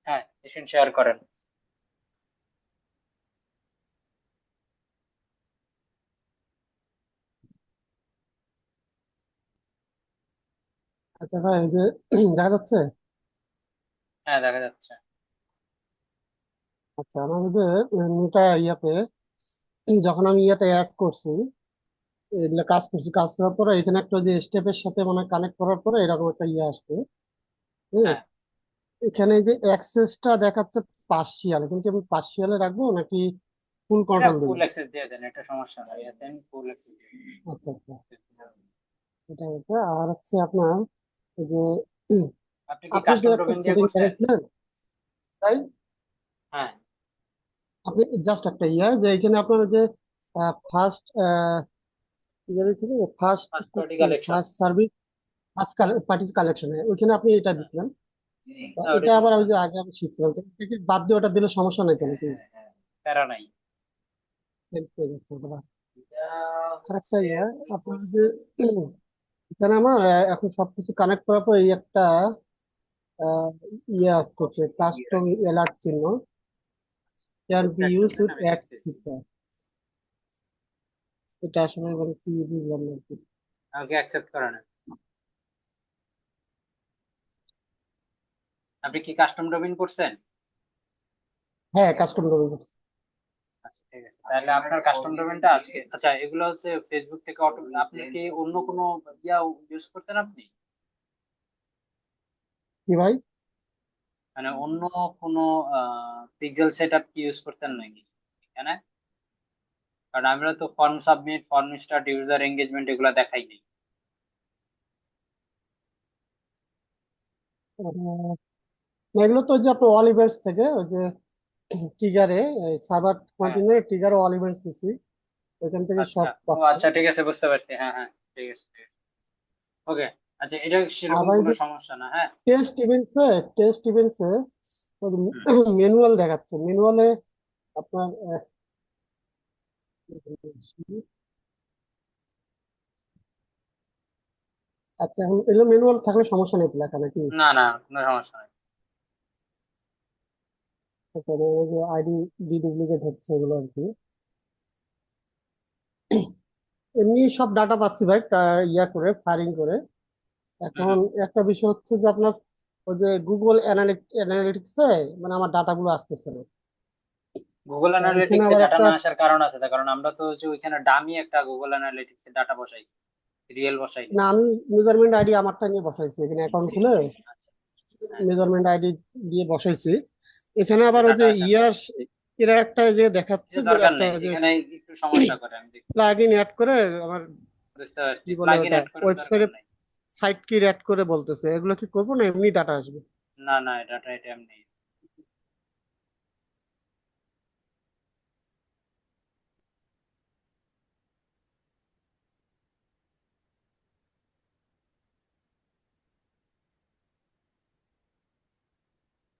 হ্যাঁ, screen share করেন। আচ্ছা ভাই, এই যে দেখা যাচ্ছে। হ্যাঁ, দেখা যাচ্ছে। আচ্ছা, আমার এই যে মেয়েটা ইয়াতে, যখন আমি ইয়াতে অ্যাড করছি, এগুলা কাজ করছি, কাজ করার পরে এখানে একটা যে স্টেপের সাথে মানে কানেক্ট করার পরে এরকম একটা ইয়ে আসছে। হ্যাঁ, হ্যাঁ, এখানে যে অ্যাক্সেসটা দেখাচ্ছে পার্সিয়াল, কিন্তু আমি পার্সিয়ালে রাখবো নাকি ফুল এটা কন্ট্রোল দেবো? ফুল অ্যাক্সেস দিয়ে দেন, এটা সমস্যা নাই, দেন ফুল অ্যাক্সেস দিয়ে আচ্ছা আচ্ছা, দেন। এটা এটা আর হচ্ছে আপনার এই যে আপনি কি আপনি যে কাস্টম একটা ডোমেন দিয়ে সেটিং করছেন? করেছিলেন, তাই হ্যাঁ, আপনি জাস্ট একটা ইয়ে যে এখানে আপনার যে ফার্স্ট ইয়ে ছিল, first first party collection. First service, first party কালেকশনে ওইখানে আপনি এটা হ্যাঁ, দিচ্ছিলেন। তা হ্যাঁ, ওটা এটা আবার সমস্যা ওই যে নেই। আগে আমি শিখছিলাম, তো এটা কি বাদ দিয়ে ওটা দিলে সমস্যা নাই কেন কি? প্যারা নাই। হেল্প হয়ে যাচ্ছে ওটা। এটা আর একটা হচ্ছে ইয়ে, ওই আপনার যে কোর্সের। এখানে আমার এখন সবকিছু কানেক্ট করার পর এই একটা আহ, ইয়ে আসতেছে, কাস্টম অ্যালার্ট চিহ্ন, can be accept use then, with আমি অ্যাডস দেখতেছি। ফিচার। এটা আসলে মানে কি বুঝলাম না আর কি। আমাকে অ্যাকসেপ্ট করে নেন। আপনি কি কাস্টম ডোমেন করছেন? হ্যাঁ, কাস্টম করবে। আচ্ছা, ঠিক আছে, তাহলে আপনার কাস্টম ডোমেনটা আজকে, আচ্ছা এগুলো হচ্ছে ফেসবুক থেকে অটো, আপনি কি অন্য কোনো ইয়া ইউজ করতেন আপনি? কি ভাই? মানে অন্য কোনো পিক্সেল সেটআপ কি ইউজ করতেন নাকি এখানে? কারণ আমরা তো form submit, form start, user engagement এগুলো দেখাই নেই। না, এগুলো তো ওই যে আপনার অল ইভেন্টস থেকে ওই যে টিগারে, সার্ভার হ্যাঁ, কন্টেনারে টিগারে অল ইভেন্টস দিছি, ওইখান থেকে আচ্ছা। সব ও পাচ্ছে। আচ্ছা, ঠিক আছে, বুঝতে পারছি। হ্যাঁ, হ্যাঁ, ঠিক আছে, ঠিক আছে। ওকে। আচ্ছা, এটা আর সেরকম ভাই কোনো যে সমস্যা না, হ্যাঁ। টেস্ট ইভেন্টসে হুম। ম্যানুয়াল দেখাচ্ছে, ম্যানুয়ালে আপনার আচ্ছা, এখন এগুলো ম্যানুয়াল থাকলে সমস্যা নেই তো লেখা নাকি? না, না, কোনো সমস্যা নাই। তারপরে ওই যে আইডি ডুপ্লিকেট হচ্ছে এগুলো আর কি। এমনি সব ডাটা পাচ্ছি ভাই, ইয়া করে ফায়ারিং করে। এখন হুম। একটা বিষয় হচ্ছে যে আপনার ওই যে গুগল অ্যানালিটিক্সে মানে আমার ডাটাগুলো আসতেছে না। গুগল তা এখানে অ্যানালিটিক্স এ আবার ডাটা একটা, না আসার কারণ আছে, তার কারণ আমরা তো হচ্ছে ওইখানে ডামি একটা গুগল অ্যানালিটিক্স এর ডাটা বসাই, রিয়েল বসাই না। না আমি মেজারমেন্ট আইডি আমারটা নিয়ে বসাইছি এখানে অ্যাকাউন্ট খুলে, আচ্ছা, হ্যাঁ, মেজারমেন্ট আইডি দিয়ে বসাইছি। এখানে কিন্তু আবার ওই ডাটা যে আসে না। ইয়ার, এরা একটা যে দেখাচ্ছে কিছু যে দরকার একটা নেই, যে এখানে একটু সমস্যা করে, আমি দেখছি। প্লাগ ইন অ্যাড করে আমার, বুঝতে পারছি, কি বলে প্লাগ ইন ওটা, অ্যাড করার দরকার ওয়েবসাইটে নেই। সাইট কি অ্যাড করে বলতেছে, এগুলো কি করবো না এমনি ডাটা আসবে? না, না, ডাটা এটা এমনি।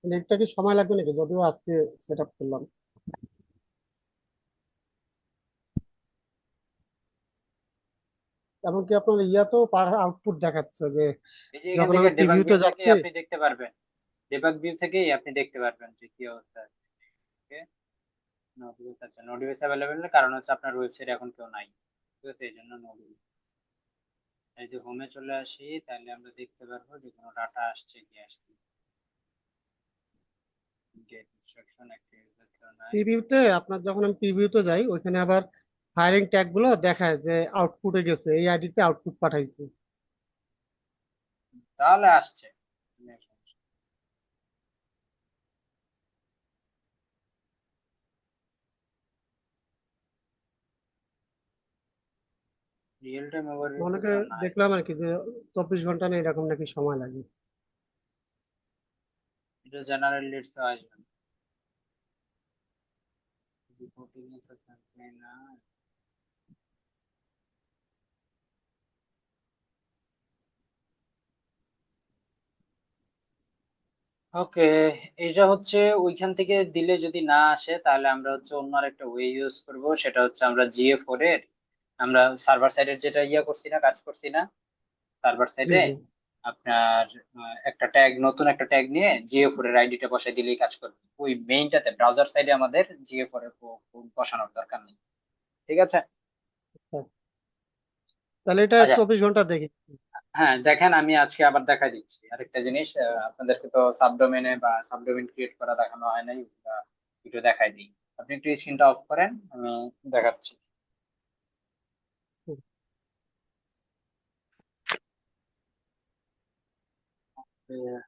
মানে এটা কি সময় লাগবে নাকি, যদিও আজকে সেট আপ করলাম? এমনকি আপনার ইয়াতেও আউটপুট দেখাচ্ছে যে এই যে এখান যখন থেকে আমি ডেবাগ প্রিভিউতে ভিউ থেকে যাচ্ছি। আপনি দেখতে পারবেন, ডেবাগ ভিউ থেকেই আপনি দেখতে পারবেন যে কি অবস্থা আছে। নোটিফিকেশন, আচ্ছা, নোটিফিকেশন অ্যাভেলেবেল না, কারণ হচ্ছে আপনার ওয়েবসাইটে এখন কেউ নাই। ঠিক আছে, এই জন্য নোটিফিকেশন। এই যে হোমে চলে আসি, তাহলে আমরা দেখতে পারবো যে কোনো ডাটা আসছে কি আসছে। গেট ইনস্ট্রাকশন একটা ইউজার কেউ নাই। প্রিভিউতে আপনার যখন আমি প্রিভিউতে যাই ওইখানে আবার ফায়ারিং ট্যাগ গুলো দেখায় যে আউটপুটে গেছে, এই আইডিতে আউটপুট পাঠাইছে। তাহলে আসছে। রিয়েল টাইম ওভারভিউ অনেকে তো নাই। দেখলাম আর কি যে 24 ঘন্টা না এরকম নাকি সময় লাগে। এটা জেনারেল লিডস আসবে না। রিপোর্টিং এ তো থাকবে না। ওকে, এটা হচ্ছে ওইখান থেকে দিলে যদি না আসে, তাহলে আমরা হচ্ছে অন্য একটা ওয়ে ইউজ করব, সেটা হচ্ছে আমরা GA4 এর, আমরা সার্ভার সাইডের যেটা ইয়া করছি না, কাজ করছি না সার্ভার জি সাইডে, জি। আপনার একটা ট্যাগ, নতুন একটা ট্যাগ নিয়ে জিএ4 এর আইডিটা বসাই দিলেই কাজ করবে। ওই মেইনটাতে ব্রাউজার সাইডে আমাদের জিএ4 এর বসানোর দরকার নেই। ঠিক আছে। আচ্ছা, তাহলে এটা আচ্ছা, 24 ঘন্টা দেখি। হ্যাঁ দেখেন, আমি আজকে আবার দেখা দিচ্ছি আরেকটা জিনিস। আপনাদেরকে তো সাবডোমেনে বা সাবডোমেন ক্রিয়েট করা দেখানো হয় নাই, একটু দেখাই দিই। আপনি একটু স্ক্রিনটা অফ করেন, আমি দেখাচ্ছি। আহ,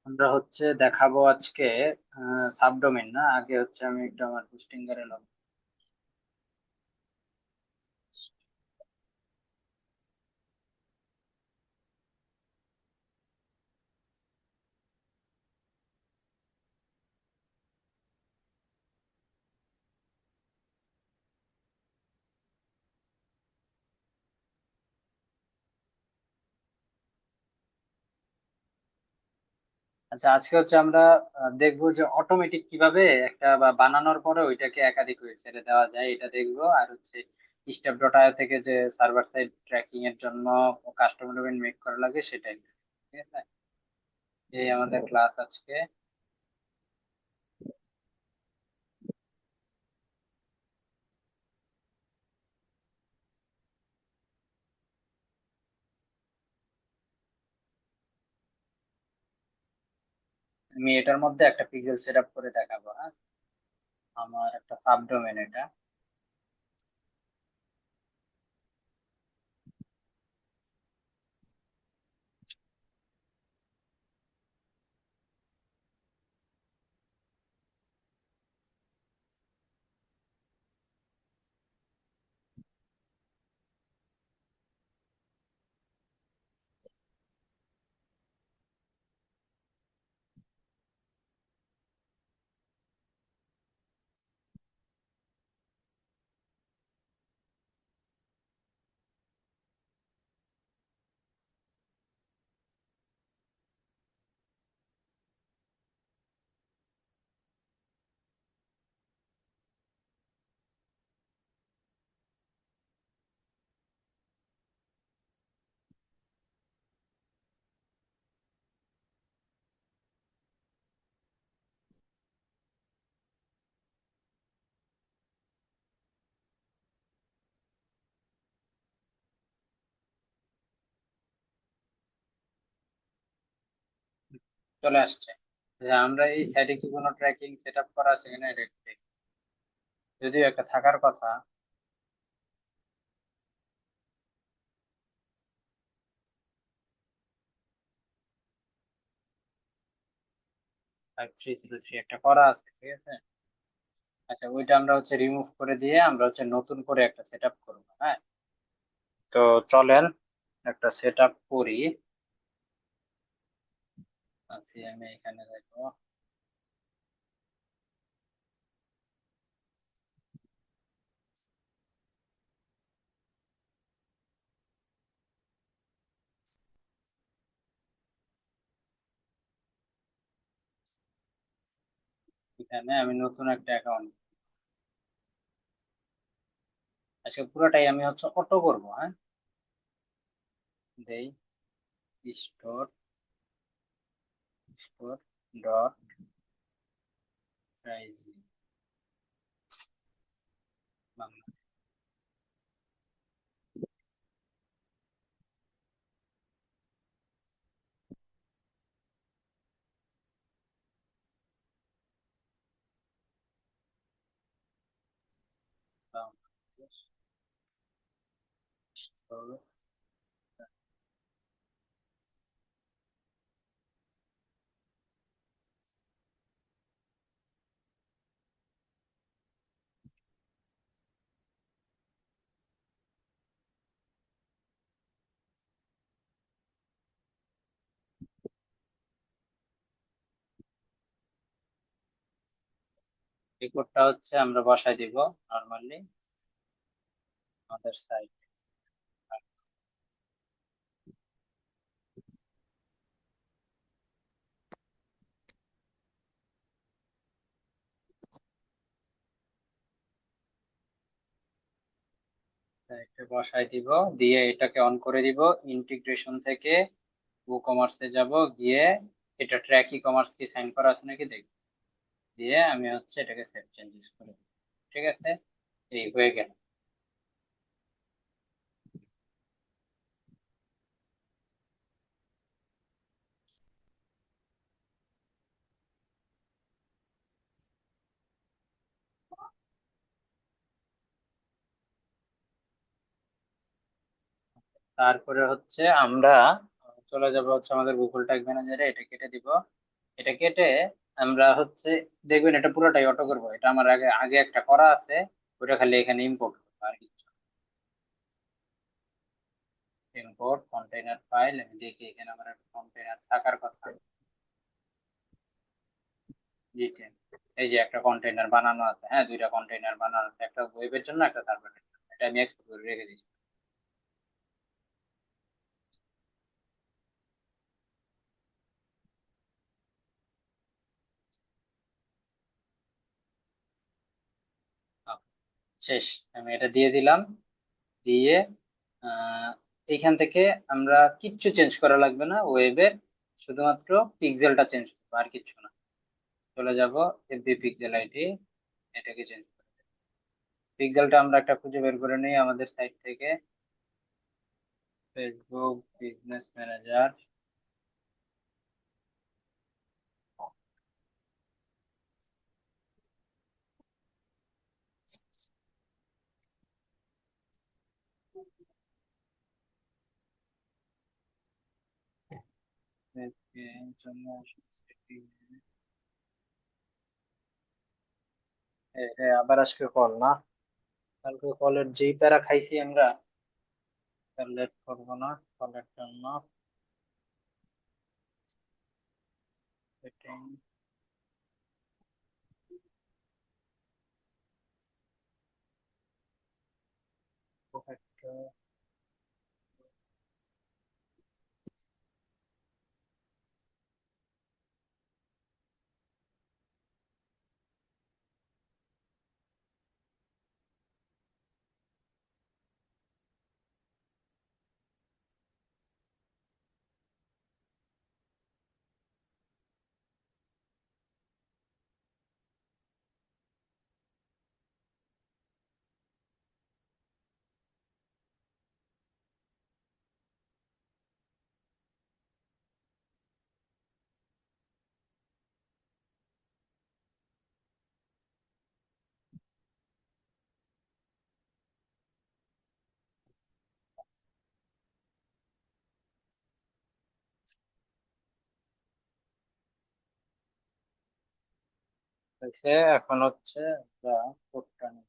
আমরা হচ্ছে দেখাবো আজকে সাবডোমেন না, আগে হচ্ছে আমি একটু আমার হোস্টিং এর লগ। আচ্ছা, আজকে হচ্ছে আমরা দেখবো যে অটোমেটিক কিভাবে একটা বা বানানোর পরে ওইটাকে একাধিক হয়ে ছেড়ে দেওয়া যায়, এটা দেখবো। আর হচ্ছে স্টেপ ডট আইও থেকে যে সার্ভার সাইড ট্র্যাকিং এর জন্য কাস্টম ডোমেইন মেক করা লাগে সেটাই। ঠিক আছে, এই আমাদের ক্লাস আজকে। আমি এটার মধ্যে একটা পিক্সেল সেট আপ করে দেখাবো। হ্যাঁ, আমার একটা সাবডোমেন এটা। চলে আসছে। যে আমরা এই সাইডে কি কোনো ট্র্যাকিং সেট আপ করা আছে কিনা এটা একটু দেখি। যদিও একটা থাকার কথা। 5303 একটা করা আছে, ঠিক আছে। আচ্ছা, ওইটা আমরা হচ্ছে রিমুভ করে দিয়ে আমরা হচ্ছে নতুন করে একটা সেট আপ করবো। হ্যাঁ, তো চলেন একটা সেট আপ করি। আছি আমি এখানে, দেখো এখানে আমি নতুন একটা অ্যাকাউন্ট। আজকে পুরোটাই আমি হচ্ছে অটো করবো। হ্যাঁ, দেই store, store dot price Bangla. Bangladesh store। এই কোডটা হচ্ছে আমরা বসাই দিব নর্মালি আমাদের সাইট। সাইটে বসাই দিব, দিয়ে এটাকে অন করে দিব। ইন্টিগ্রেশন থেকে ও কমার্সে যাব, গিয়ে এটা ট্র্যাক ই কমার্স কি সাইন করা আছে নাকি দেখব, দিয়ে আমি হচ্ছে এটাকে সেভ চেঞ্জেস করে দেব। ঠিক আছে, এই হয়ে গেল। তারপরে হচ্ছে আমরা চলে যাব হচ্ছে আমাদের গুগল ট্যাগ ম্যানেজারে, এটা কেটে দিব। এটা কেটে আমরা হচ্ছে দেখবেন এটা পুরোটাই অটো করবো, এটা আমার আগে আগে একটা করা আছে, ওটা খালি এখানে ইম্পোর্ট করবো আর কিছু। ইম্পোর্ট কন্টেইনার ফাইল, আমি দেখি এখানে আমার একটা কন্টেইনার থাকার কথা। জি ঠিক। এই যে একটা কন্টেইনার বানানো আছে, হ্যাঁ দুইটা কন্টেইনার বানানো আছে, একটা ওয়েবের জন্য একটা সার্ভারের জন্য, এটা আমি এক্সপোর্ট করে রেখে দিচ্ছি। আহ, শেষ, আমি এটা দিয়ে দিলাম। দিয়ে আহ এখান থেকে আমরা কিচ্ছু চেঞ্জ করা লাগবে না ওয়েবের, শুধুমাত্র পিক্সেলটা চেঞ্জ করবো আর কিছু না। চলে যাব এফবি পিক্সেল আইডি, এটাকে চেঞ্জ করবো। পিক্সেলটা আমরা একটা খুঁজে বের করে নিই আমাদের সাইট থেকে, ফেসবুক বিজনেস ম্যানেজার। আবার আজকে কল না, কালকে কলের যেই প্যারা খাইছি আমরা, তার লেট করবো না কলের জন্য। সেটিং, এখন হচ্ছে আমরা কোডটা নিই।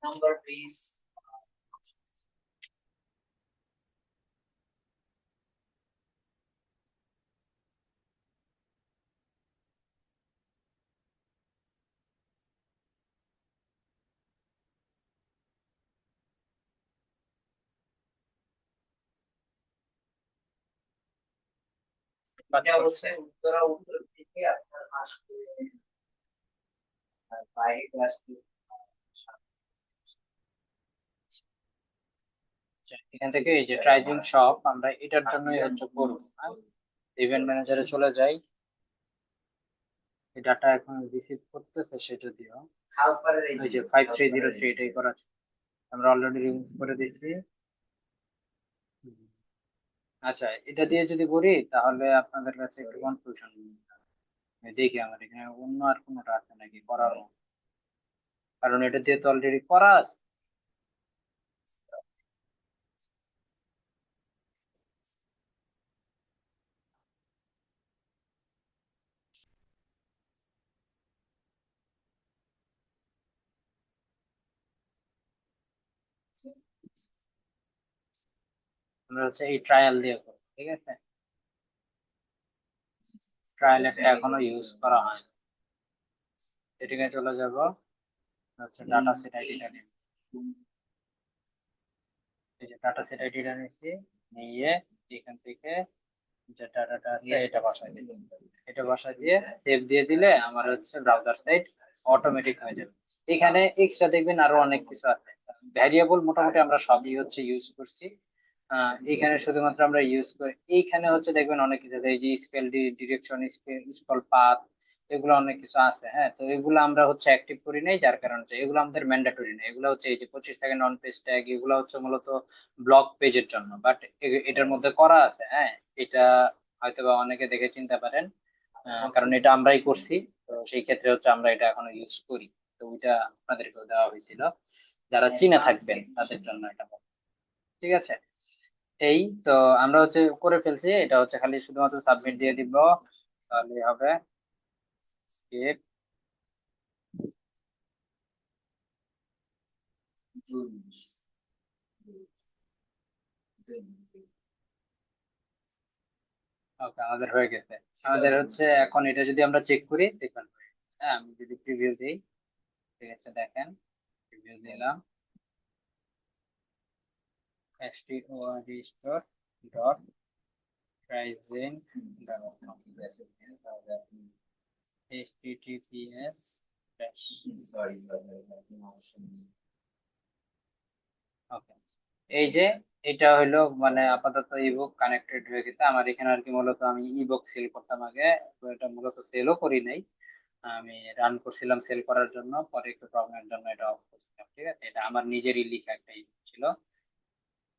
Number please. হচ্ছে উত্তরা উত্তর দিকে আপনার আসবে, আর বাইরে আসবে। আচ্ছা, এখান থেকে এই যে ট্রাইজিং শপ আমরা এটার জন্যই হচ্ছে করবো। ইভেন্ট ম্যানেজারে চলে যাই, এই ডাটা এখন রিসিভ করতেছে সেটা দিও। ওই যে 5303 এটাই করা আছে। আমরা অলরেডি রিমুভ করে দিয়েছি। আচ্ছা, এটা দিয়ে যদি করি তাহলে আপনাদের কাছে একটু কনফিউশন, দেখি আমার এখানে অন্য আর কোনোটা আছে নাকি করানো, কারণ এটা দিয়ে তো অলরেডি করা আছে। আমরা হচ্ছে এই ট্রায়াল দিয়ে করবো, ঠিক আছে। ট্রায়াল একটা এখনো ইউজ করা হয়। সেটিংয়ে চলে যাব, হচ্ছে ডাটা সেট আইডিটা নিব। এই যে ডাটা সেট আইডিটা নিচ্ছি, নিয়ে এখান থেকে যে ডাটাটা আছে এটা বসাই দিই। এটা বসাই দিয়ে সেভ দিয়ে দিলে আমার হচ্ছে ব্রাউজার সাইট অটোমেটিক হয়ে যাবে। এখানে এক্সট্রা দেখবেন আরো অনেক কিছু আছে। ভ্যারিয়েবল মোটামুটি আমরা সবই হচ্ছে ইউজ করছি। এখানে শুধুমাত্র আমরা ইউজ করি, এইখানে হচ্ছে দেখবেন অনেক কিছু আছে, এই যে স্কেল ডিরেকশন, স্কল পাথ, এগুলো অনেক কিছু আছে। হ্যাঁ, তো এগুলো আমরা হচ্ছে অ্যাক্টিভ করি নাই, যার কারণে হচ্ছে এগুলো আমাদের ম্যান্ডেটরি না। এগুলো হচ্ছে এই যে 25 সেকেন্ড অন পেজ ট্যাগ, এগুলো হচ্ছে মূলত ব্লগ পেজের জন্য, বাট এটার মধ্যে করা আছে। হ্যাঁ, এটা হয়তো বা অনেকে দেখে চিনতে পারেন, কারণ এটা আমরাই করছি। তো সেই ক্ষেত্রে হচ্ছে আমরা এটা এখনো ইউজ করি। তো ওইটা আপনাদেরকেও দেওয়া হয়েছিল, যারা চীনা থাকবেন তাদের জন্য এটা। ঠিক আছে, এই তো আমরা হচ্ছে করে ফেলছি। এটা হচ্ছে খালি শুধুমাত্র সাবমিট দিয়ে দিব, তাহলে হবে। Skip. ওকে, আমাদের হয়ে গেছে। আমাদের হচ্ছে এখন এটা যদি আমরা চেক করি দেখবেন, হ্যাঁ আমি যদি প্রিভিউ দিই, ঠিক আছে দেখেন, প্রিভিউ দিলাম, stort dot pricing https ওকে। এই যে এটা হইলো মানে আপাতত ইবুক কানেক্টেড হয়ে গেছে আমার এখানে আর কি। মূলত আমি ইবুক সেল করতাম আগে, তো এটা মূলত সেলও করি নাই, আমি রান করছিলাম সেল করার জন্য, পরে একটু প্রবলেমের জন্য এটা অফ করছিলাম। ঠিক আছে, এটা আমার নিজেরই লিখা একটা ই ছিল।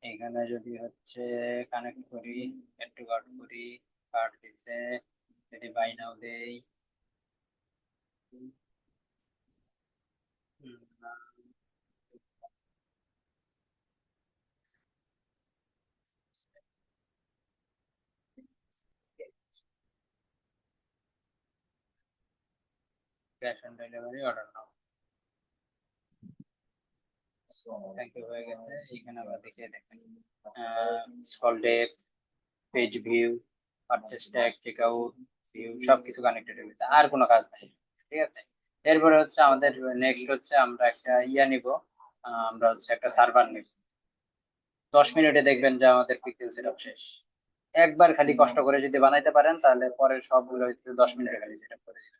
এখানে যদি হচ্ছে কানেক্ট করি, এড টু কার্ট করি, কার্ট দিতে, যদি বাই নাও দেই, cash on delivery order now, thank you হয়ে গেছে। এখানে আবার দেখিয়ে দেখেন, scroll depth, page view, purchase tag, check out view, সবকিছু কানেক্টেড হয়ে গেছে, আর কোনো কাজ নাই। ঠিক আছে, এরপরে হচ্ছে আমাদের নেক্সট হচ্ছে আমরা একটা ইয়া নিব, আমরা হচ্ছে একটা সার্ভার নিব। 10 মিনিটে দেখবেন যে আমাদের পিক্সেল সেটআপ শেষ। একবার খালি কষ্ট করে যদি বানাইতে পারেন তাহলে পরে সবগুলো হচ্ছে 10 মিনিটে খালি সেটআপ করে দিবেন।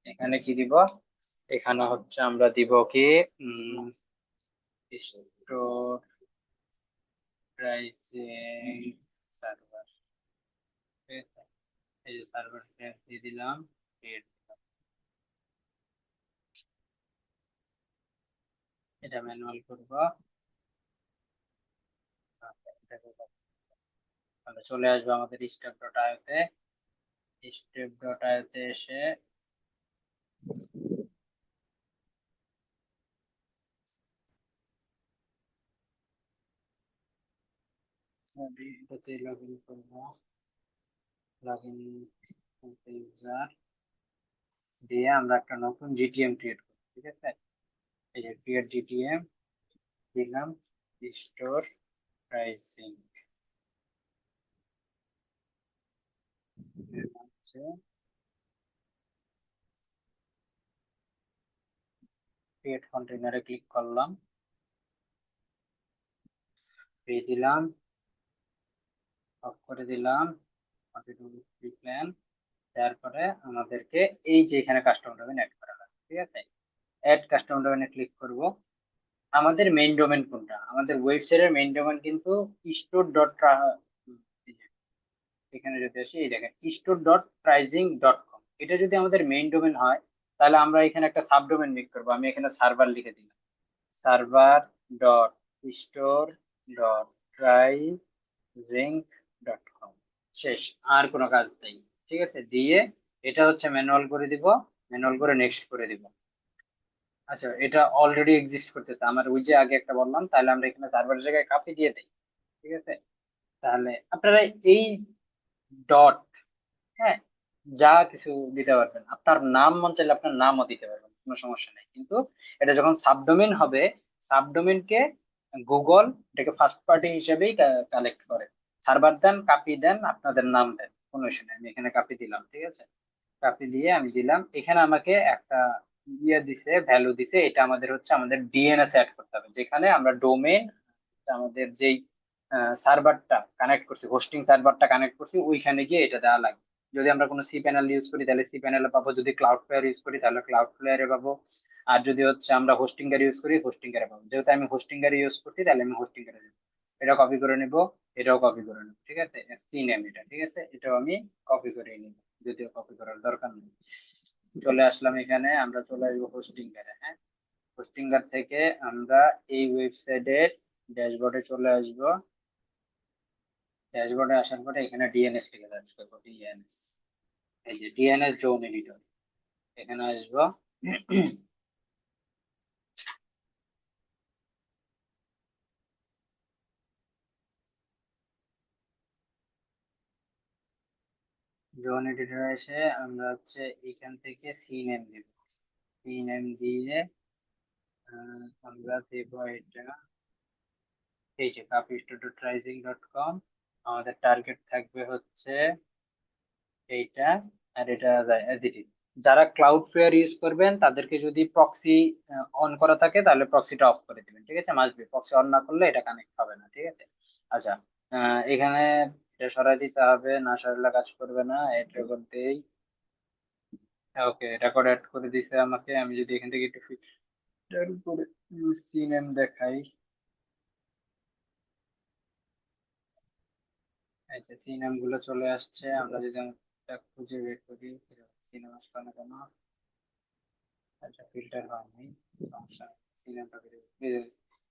এখানে কি দিব, এখানে হচ্ছে আমরা দিব কি স্টোর প্রাইসিং সার্ভার। ঠিক আছে, এই যে সার্ভার দিয়ে দিলাম, create দিলাম। এটা ম্যানুয়াল করব। আচ্ছা, এটা করব। তাহলে চলে আসবে আমাদের স্টেপ ডট আইওতে। স্টেপ ডট আইওতে এসে এটাতে লগ ইন করবো, লগ ইন ইউজার দিয়ে আমরা একটা নতুন জিটিএম ক্রিয়েট করব। ঠিক আছে, এই যে ক্রিয়েট জিটিএম দিলাম, স্টোর প্রাইসিং হচ্ছে ক্রিয়েট কন্টেনারে ক্লিক করলাম, দিয়ে দিলাম, অফ করে দিলাম, প্ল্যান। তারপরে আমাদেরকে এই যে এখানে কাস্টমার ডোমেন অ্যাড করা লাগবে। ঠিক আছে, অ্যাড কাস্টমার ডোমেনে ক্লিক করব। আমাদের মেইন ডোমেন কোনটা, আমাদের ওয়েবসাইটের মেইন ডোমেন কিন্তু স্টোর ডট, এখানে যদি আসি এই দেখেন store dot pricing dot com, এটা যদি আমাদের মেইন ডোমেন হয় তাহলে আমরা এখানে একটা সাব ডোমেন মেক করবো। আমি এখানে সার্ভার লিখে দিলাম, server dot store dot pricing dot com, শেষ, আর কোনো কাজ নেই। ঠিক আছে, দিয়ে এটা হচ্ছে ম্যানুয়াল করে দিব, ম্যানুয়াল করে নেক্সট করে দিব। আচ্ছা, এটা অলরেডি এক্সিস্ট করতেছে আমার, ওই যে আগে একটা বললাম, তাহলে আমরা এখানে সার্ভারের জায়গায় কাপি দিয়ে দিই। ঠিক আছে, তাহলে আপনারা এই ডট, হ্যাঁ, যা কিছু দিতে পারবেন, আপনার নাম মন চাইলে আপনার নামও দিতে পারবেন, কোনো সমস্যা নেই। কিন্তু এটা যখন সাবডোমেন হবে, সাবডোমেনকে গুগল এটাকে ফার্স্ট পার্টি হিসেবেই কালেক্ট করে। সার্ভার দেন, কাপি দেন, আপনাদের নাম দেন, কোনো ইস্যু নেই। আমি এখানে কাপি দিলাম, ঠিক আছে। কাপি দিয়ে আমি দিলাম, এখানে আমাকে একটা দিছে, ভ্যালু দিছে, এটা আমাদের হচ্ছে আমাদের ডিএনএস অ্যাড করতে হবে, যেখানে আমরা ডোমেন, আমাদের যেই সার্ভারটা কানেক্ট করছি, হোস্টিং সার্ভারটা কানেক্ট করছি, ওইখানে গিয়ে এটা দেওয়া লাগবে। যদি আমরা কোনো সি প্যানেল ইউজ করি তাহলে সি প্যানেলে পাবো, যদি ক্লাউড ফ্লেয়ার ইউজ করি তাহলে ক্লাউড ফ্লেয়ারে পাবো, আর যদি হচ্ছে আমরা হোস্টিং এর ইউজ করি হোস্টিং এর পাবো। যেহেতু আমি হোস্টিং এর ইউজ করছি তাহলে আমি হোস্টিং এর যাবো। এটা কপি করে নিব, এটাও কপি করে নিব, ঠিক আছে। সি নেম এটা, ঠিক আছে, এটাও আমি কপি করে নিব, যদিও কপি করার দরকার নেই। চলে আসলাম এখানে, আমরা চলে আসবো হোস্টিং এর। হ্যাঁ, হোস্টিং এর থেকে আমরা এই ওয়েবসাইটের ড্যাশবোর্ডে চলে আসবো। ড্যাশবোর্ডে আসার পরে এখানে ডিএনএস লিখে সার্চ করবো, ডিএনএস, এই যে ডিএনএস জোন এডিটর, এখানে আসবো। জোন এডিটর এসে আমরা হচ্ছে এখান থেকে সি নেম দিব। সি নেম দিয়ে আমরা দেব এটা, এই যে capisto.rising.com। আমাদের টার্গেট থাকবে হচ্ছে এইটা, আর এটা as it is। যারা ক্লাউড ফেয়ার ইউজ করবেন তাদেরকে যদি প্রক্সি অন করা থাকে তাহলে প্রক্সিটা অফ করে দিবেন, ঠিক আছে। মাস্ট বি, প্রক্সি অন না করলে এটা কানেক্ট হবে না, ঠিক আছে। আচ্ছা, এখানে এটা সরাই দিতে হবে, না সরালে কাজ করবে না, এটা করতেই। ওকে, এটা করে অ্যাড করে দিছে আমাকে। আমি যদি এখান থেকে একটু ফিল্টার করে সিনেম দেখাই, আচ্ছা সিনেম গুলো চলে আসছে। আমরা যদি এটা খুঁজে বের করি, সিনেমা আসলো না কেন, আচ্ছা ফিল্টার হয়নি, সমস্যা নেই। সিনেমাটা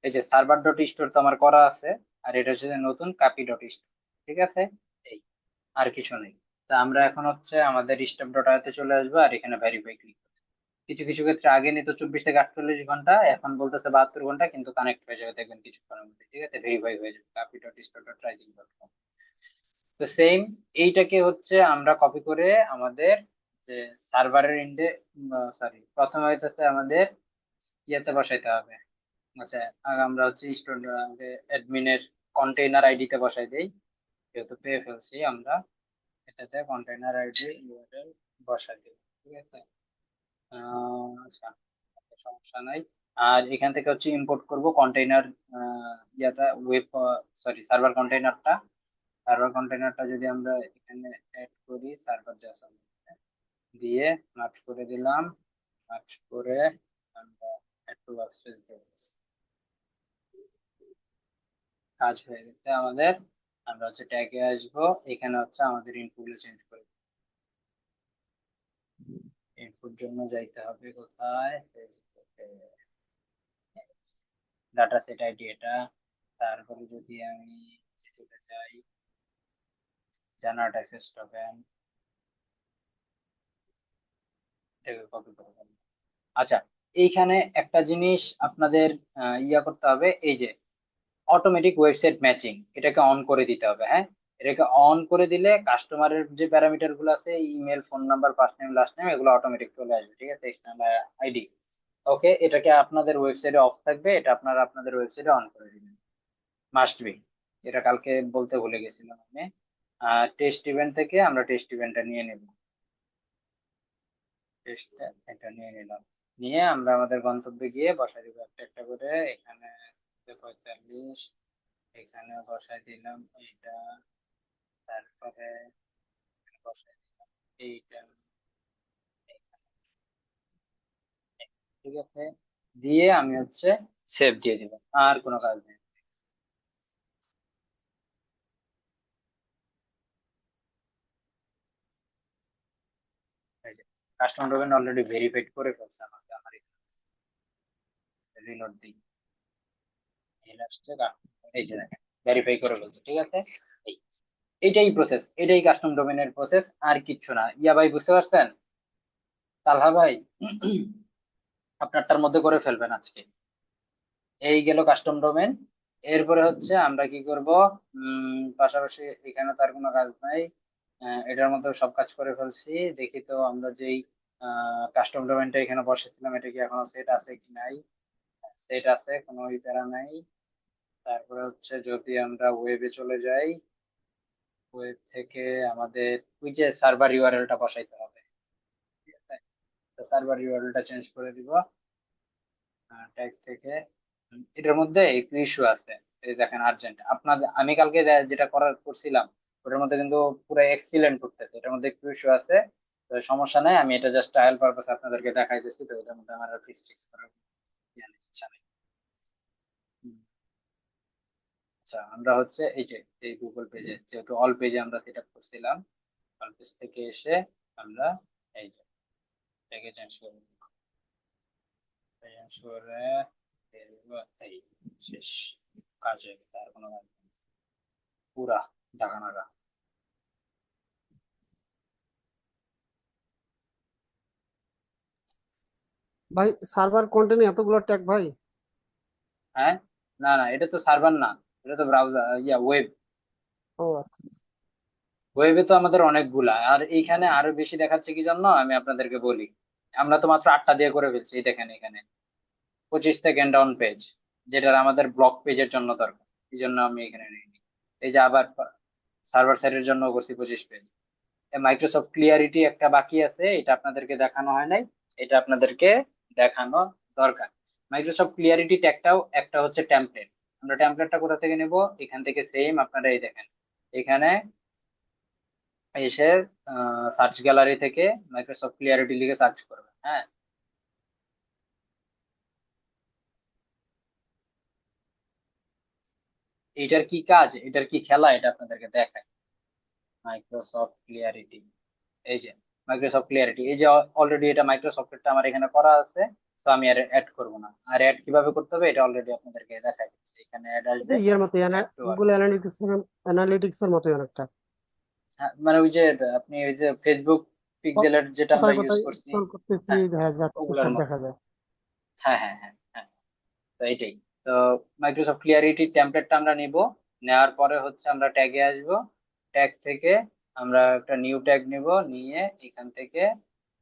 এই যে সার্ভার ডট স্টোর তো আমার করা আছে, আর এটা হচ্ছে যে নতুন কাপি ডট স্টোর, ঠিক আছে। এই, আর কিছু নেই। তা আমরা এখন হচ্ছে আমাদের স্টেপ ডট আইতে চলে আসবো, আর এখানে ভেরিফাই ক্লিক। কিছু কিছু ক্ষেত্রে আগে নিত 24 থেকে 48 ঘন্টা, এখন বলতেছে 72 ঘন্টা, কিন্তু কানেক্ট হয়ে যাবে দেখবেন কিছুক্ষণের মধ্যে, ঠিক আছে। ভেরিফাই হয়ে যাবে kapi dot store dot rising dot com. তো সেম এইটাকে হচ্ছে আমরা কপি করে আমাদের যে সার্ভারের ইন্ডে, প্রথমে হইতেছে আমাদের ইয়েতে বসাইতে হবে। আচ্ছা, আগে আমরা হচ্ছে স্টুডেন্ট অ্যাডমিনের কন্টেইনার আইডিতে বসাই দেই, যেহেতু পেয়ে ফেলছি আমরা। এটাতে কন্টেইনার আইডি ইউআরএল বসাই দিই, ঠিক আছে। আচ্ছা, সমস্যা নাই। আর এখান থেকে হচ্ছে ইম্পোর্ট করব কন্টেইনার, ইয়াটা ওয়েব, সার্ভার কন্টেইনারটা। সার্ভার কন্টেইনারটা যদি আমরা এখানে অ্যাড করি, সার্ভার জেসন দিয়ে মার্জ করে দিলাম। মার্জ করে আমরা একটু ওয়ার্কস্পেস দেব, কাজ হয়ে গেছে আমাদের। আমরা হচ্ছে ট্যাগে আসবো, এখানে হচ্ছে আমাদের ইনপুট গুলো চেঞ্জ করে, ইনপুট জন্য যাইতে হবে কোথায়, ডাটা সেট আইডি এটা। তারপরে যদি আমি চলে যাই জেনারেট অ্যাক্সেস টোকেন, এটাকে কপি করে ফেলবো। আচ্ছা, এইখানে একটা জিনিস আপনাদের ইয়া করতে হবে, এই যে অটোমেটিক ওয়েবসাইট ম্যাচিং, এটাকে অন করে দিতে হবে। হ্যাঁ, এটাকে অন করে দিলে কাস্টমারের যে প্যারামিটার গুলো আছে, email, phone number, first name, last name, এগুলো অটোমেটিক চলে আসবে, ঠিক আছে, আইডি। ওকে, এটাকে আপনাদের ওয়েবসাইটে অফ থাকবে, এটা আপনারা আপনাদের ওয়েবসাইটে অন করে দিবেন, মাস্ট বি। এটা কালকে বলতে ভুলে গেছিলাম আমি। টেস্ট ইভেন্ট থেকে আমরা টেস্ট ইভেন্টটা নিয়ে নেব, টেস্টটা এটা নিয়ে নিলাম। নিয়ে আমরা আমাদের গন্তব্যে গিয়ে বসাই দিব একটা একটা করে। এখানে 45, এখানে বসাই দিলাম এইটা, তারপরে বসাই দিলাম এইটা, ঠিক আছে। দিয়ে আমি হচ্ছে সেভ দিয়ে দিব, আর কোনো কাজ নেই। কাস্টমার ডোমেন অলরেডি ভেরিফাইড করে ফেলছে আমাকে, আমার রিলোড দিই, এই লাস্টে এই যে দেখেন ভেরিফাই করে ফেলছে, ঠিক আছে। এই, এটাই প্রসেস, এটাই কাস্টম ডোমেনের প্রসেস, আর কিচ্ছু না। ইয়া ভাই, বুঝতে পারছেন? তালহা ভাই, আপনারটার মধ্যে করে ফেলবেন আজকে। এই গেল কাস্টম ডোমেন। এরপরে হচ্ছে আমরা কি করব, পাশাপাশি এখানে তার কোনো কাজ নাই। এটার মধ্যে সব কাজ করে ফেলছি। দেখি তো আমরা যেই কাস্টম ডোমেনটা এখানে বসেছিলাম, এটা কি এখনো সেট আছে কি নাই। সেট আছে, কোনো প্যারা নাই। তারপরে হচ্ছে যদি আমরা ওয়েবে চলে যাই, ওয়েব থেকে আমাদের ওই যে সার্ভার ইউআরএলটা বসাইতে হবে, ঠিক আছে? সার্ভার ইউআরএলটা চেঞ্জ করে দিব ট্যাগ থেকে। এটার মধ্যে একটু ইস্যু আছে, এই দেখেন আর্জেন্ট। আপনাদের আমি কালকে যেটা করার করছিলাম ওটার মধ্যে কিন্তু পুরো এক্সিলেন্ট করতেছে, এটার মধ্যে একটু ইস্যু আছে। তো সমস্যা নাই, আমি এটা জাস্ট ট্রায়াল পারপাসে আপনাদেরকে দেখাইতেছি। তো এটার মধ্যে আমার আর ফিক্স করার ইচ্ছা নেই। হুম। আচ্ছা, আমরা হচ্ছে এই যে এই গুগল পেজে যেহেতু অল পেজে আমরা সেট আপ করছিলাম, অল পেজ থেকে এসে আমরা এই যে এটাকে চেঞ্জ করে দিব। চেঞ্জ করে এই শেষ কাজে তার কোনো কাজ নেই। পুরা জাগানাগা। ভাই সার্ভার কন্টেন্ট এতগুলো ট্যাগ ভাই? হ্যাঁ, না না, এটা তো সার্ভার না, এটা তো ব্রাউজার, ওয়েব। ও আচ্ছা আচ্ছা। ওয়েবে তো আমাদের অনেকগুলা, আর এইখানে আরো বেশি দেখাচ্ছে কি জন্য আমি আপনাদেরকে বলি। আমরা তো মাত্র 8টা দিয়ে করে ফেলছি, এই দেখেন এখানে 25 থেকে ডাউন পেজ, যেটা আমাদের ব্লক পেজের জন্য দরকার, এই জন্য আমি এখানে নিইনি। এই যে আবার সার্ভার সাইডের জন্য করছি 25 পেজ। মাইক্রোসফট ক্লিয়ারিটি একটা বাকি আছে, এটা আপনাদেরকে দেখানো হয় নাই, এটা আপনাদেরকে দেখানো দরকার। মাইক্রোসফট ক্লিয়ারিটি ট্যাগটাও একটা হচ্ছে টেমপ্লেট। আমরা টেমপ্লেটটা কোথা থেকে নেব? এখান থেকে সেম আপনারা এই দেখেন এখানে এসে সার্চ গ্যালারি থেকে মাইক্রোসফট ক্লিয়ারিটি লিখে সার্চ করবেন। হ্যাঁ, এটার কি কাজ, এটার কি খেলা, এটা আপনাদেরকে দেখায়। মাইক্রোসফট ক্লিয়ারিটি, এই যে মাইক্রোসফট ক্লিয়ারিটি, এই যে অলরেডি এটা মাইক্রোসফটেরটা আমার এখানে করা আছে। তো আমি আর অ্যাড করব না। আর অ্যাড কিভাবে করতে হবে এটা অলরেডি আপনাদেরকে দেখাই দিচ্ছি, এখানে অ্যাড এটা আসবে। ইয়ের মতো, অ্যাড টু আর, গুগল অ্যানালিটিক্স, অ্যানালিটিক্স এর মতোই অনেকটা। মানে ওই যে আপনি ওই যে ফেসবুক পিক্সেলের যেটা আমরা কোথায় ইউজ কোথায় করছি। স্ক্রল করতেছি, হ্যাঁ, দেখা যাচ্ছে ওগুলোর সব মতো। দেখা যায়। হ্যাঁ হ্যাঁ হ্যাঁ হ্যাঁ, তো এইটাই। তো মাইক্রোসফট ক্লিয়ারিটি টেমপ্লেটটা আমরা নিব, নেওয়ার পরে হচ্ছে আমরা ট্যাগে আসব। ট্যাগ থেকে আমরা একটা নিউ ট্যাগ নিব, নিয়ে এখান থেকে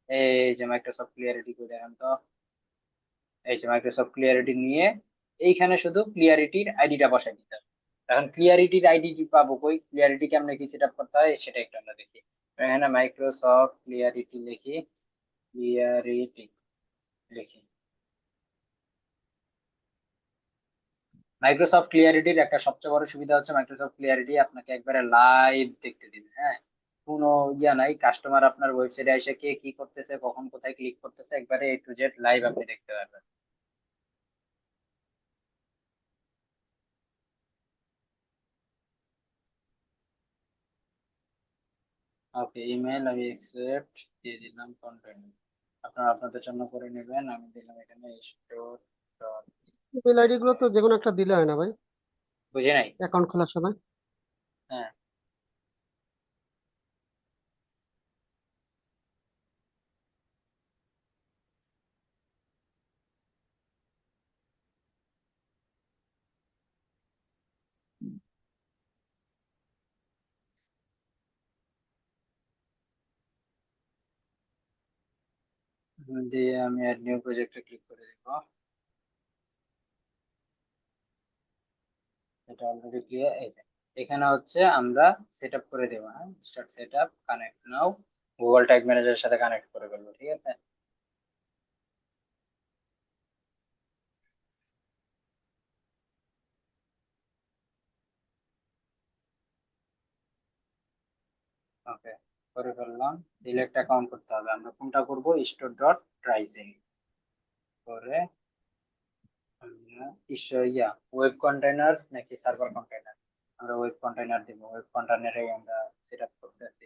এই যে মাইক্রোসফট ক্লিয়ারিটি করে দেখান তো, এই যে মাইক্রোসফট ক্লিয়ারিটি নিয়ে এইখানে শুধু ক্লিয়ারিটির আইডিটা বসাই দিতে হবে। এখন ক্লিয়ারিটির আইডি পাবো কই, ক্লিয়ারিটি কেমনে কি সেট আপ করতে হয় সেটা একটু আমরা দেখি। এখানে মাইক্রোসফট ক্লিয়ারিটি লিখি, ক্লিয়ারিটি লিখি। মাইক্রোসফট ক্লিয়ারিটির একটা সবচেয়ে বড় সুবিধা হচ্ছে মাইক্রোসফট ক্লিয়ারিটি আপনাকে একবারে লাইভ দেখতে দিবে। হ্যাঁ, কোনো ইয়া নাই, কাস্টমার আপনার ওয়েবসাইটে এসে কে কি করতেছে কখন কোথায় ক্লিক করতেছে একবারে A to Z লাইভ আপনি দেখতে পারবেন। ওকে, ইমেল আমি অ্যাকসেপ্ট দিয়ে দিলাম, কন্টেন্ট আপনারা আপনাদের জন্য করে নেবেন, আমি দিলাম এখানে স্টোর ডট ইমেল আইডি গুলো তো যে কোনো একটা দিলে হয় না ভাই, বুঝে নাই? অ্যাকাউন্ট খোলার সময়? হ্যাঁ, দিয়ে আমি অ্যাড নিউ প্রজেক্টে ক্লিক করে দিব। এটা অলরেডি ক্লিয়ার। এই যে এখানে হচ্ছে আমরা সেট আপ করে দেবো। হ্যাঁ, স্টার্ট সেট আপ, কানেক্ট নাও, গুগল ট্যাগ ম্যানেজারের সাথে কানেক্ট করে ফেলবো, ঠিক আছে? ওকে, করে ফেললাম। সিলেক্ট অ্যাকাউন্ট করতে হবে, আমরা কোনটা করব? স্টোর ডট প্রাইসিং করে আমরা ওয়েব কন্টেইনার নাকি সার্ভার কন্টেইনার? আমরা ওয়েব কন্টেইনার দিব, ওয়েব কন্টেইনারে আমরা সেট আপ করতেছি।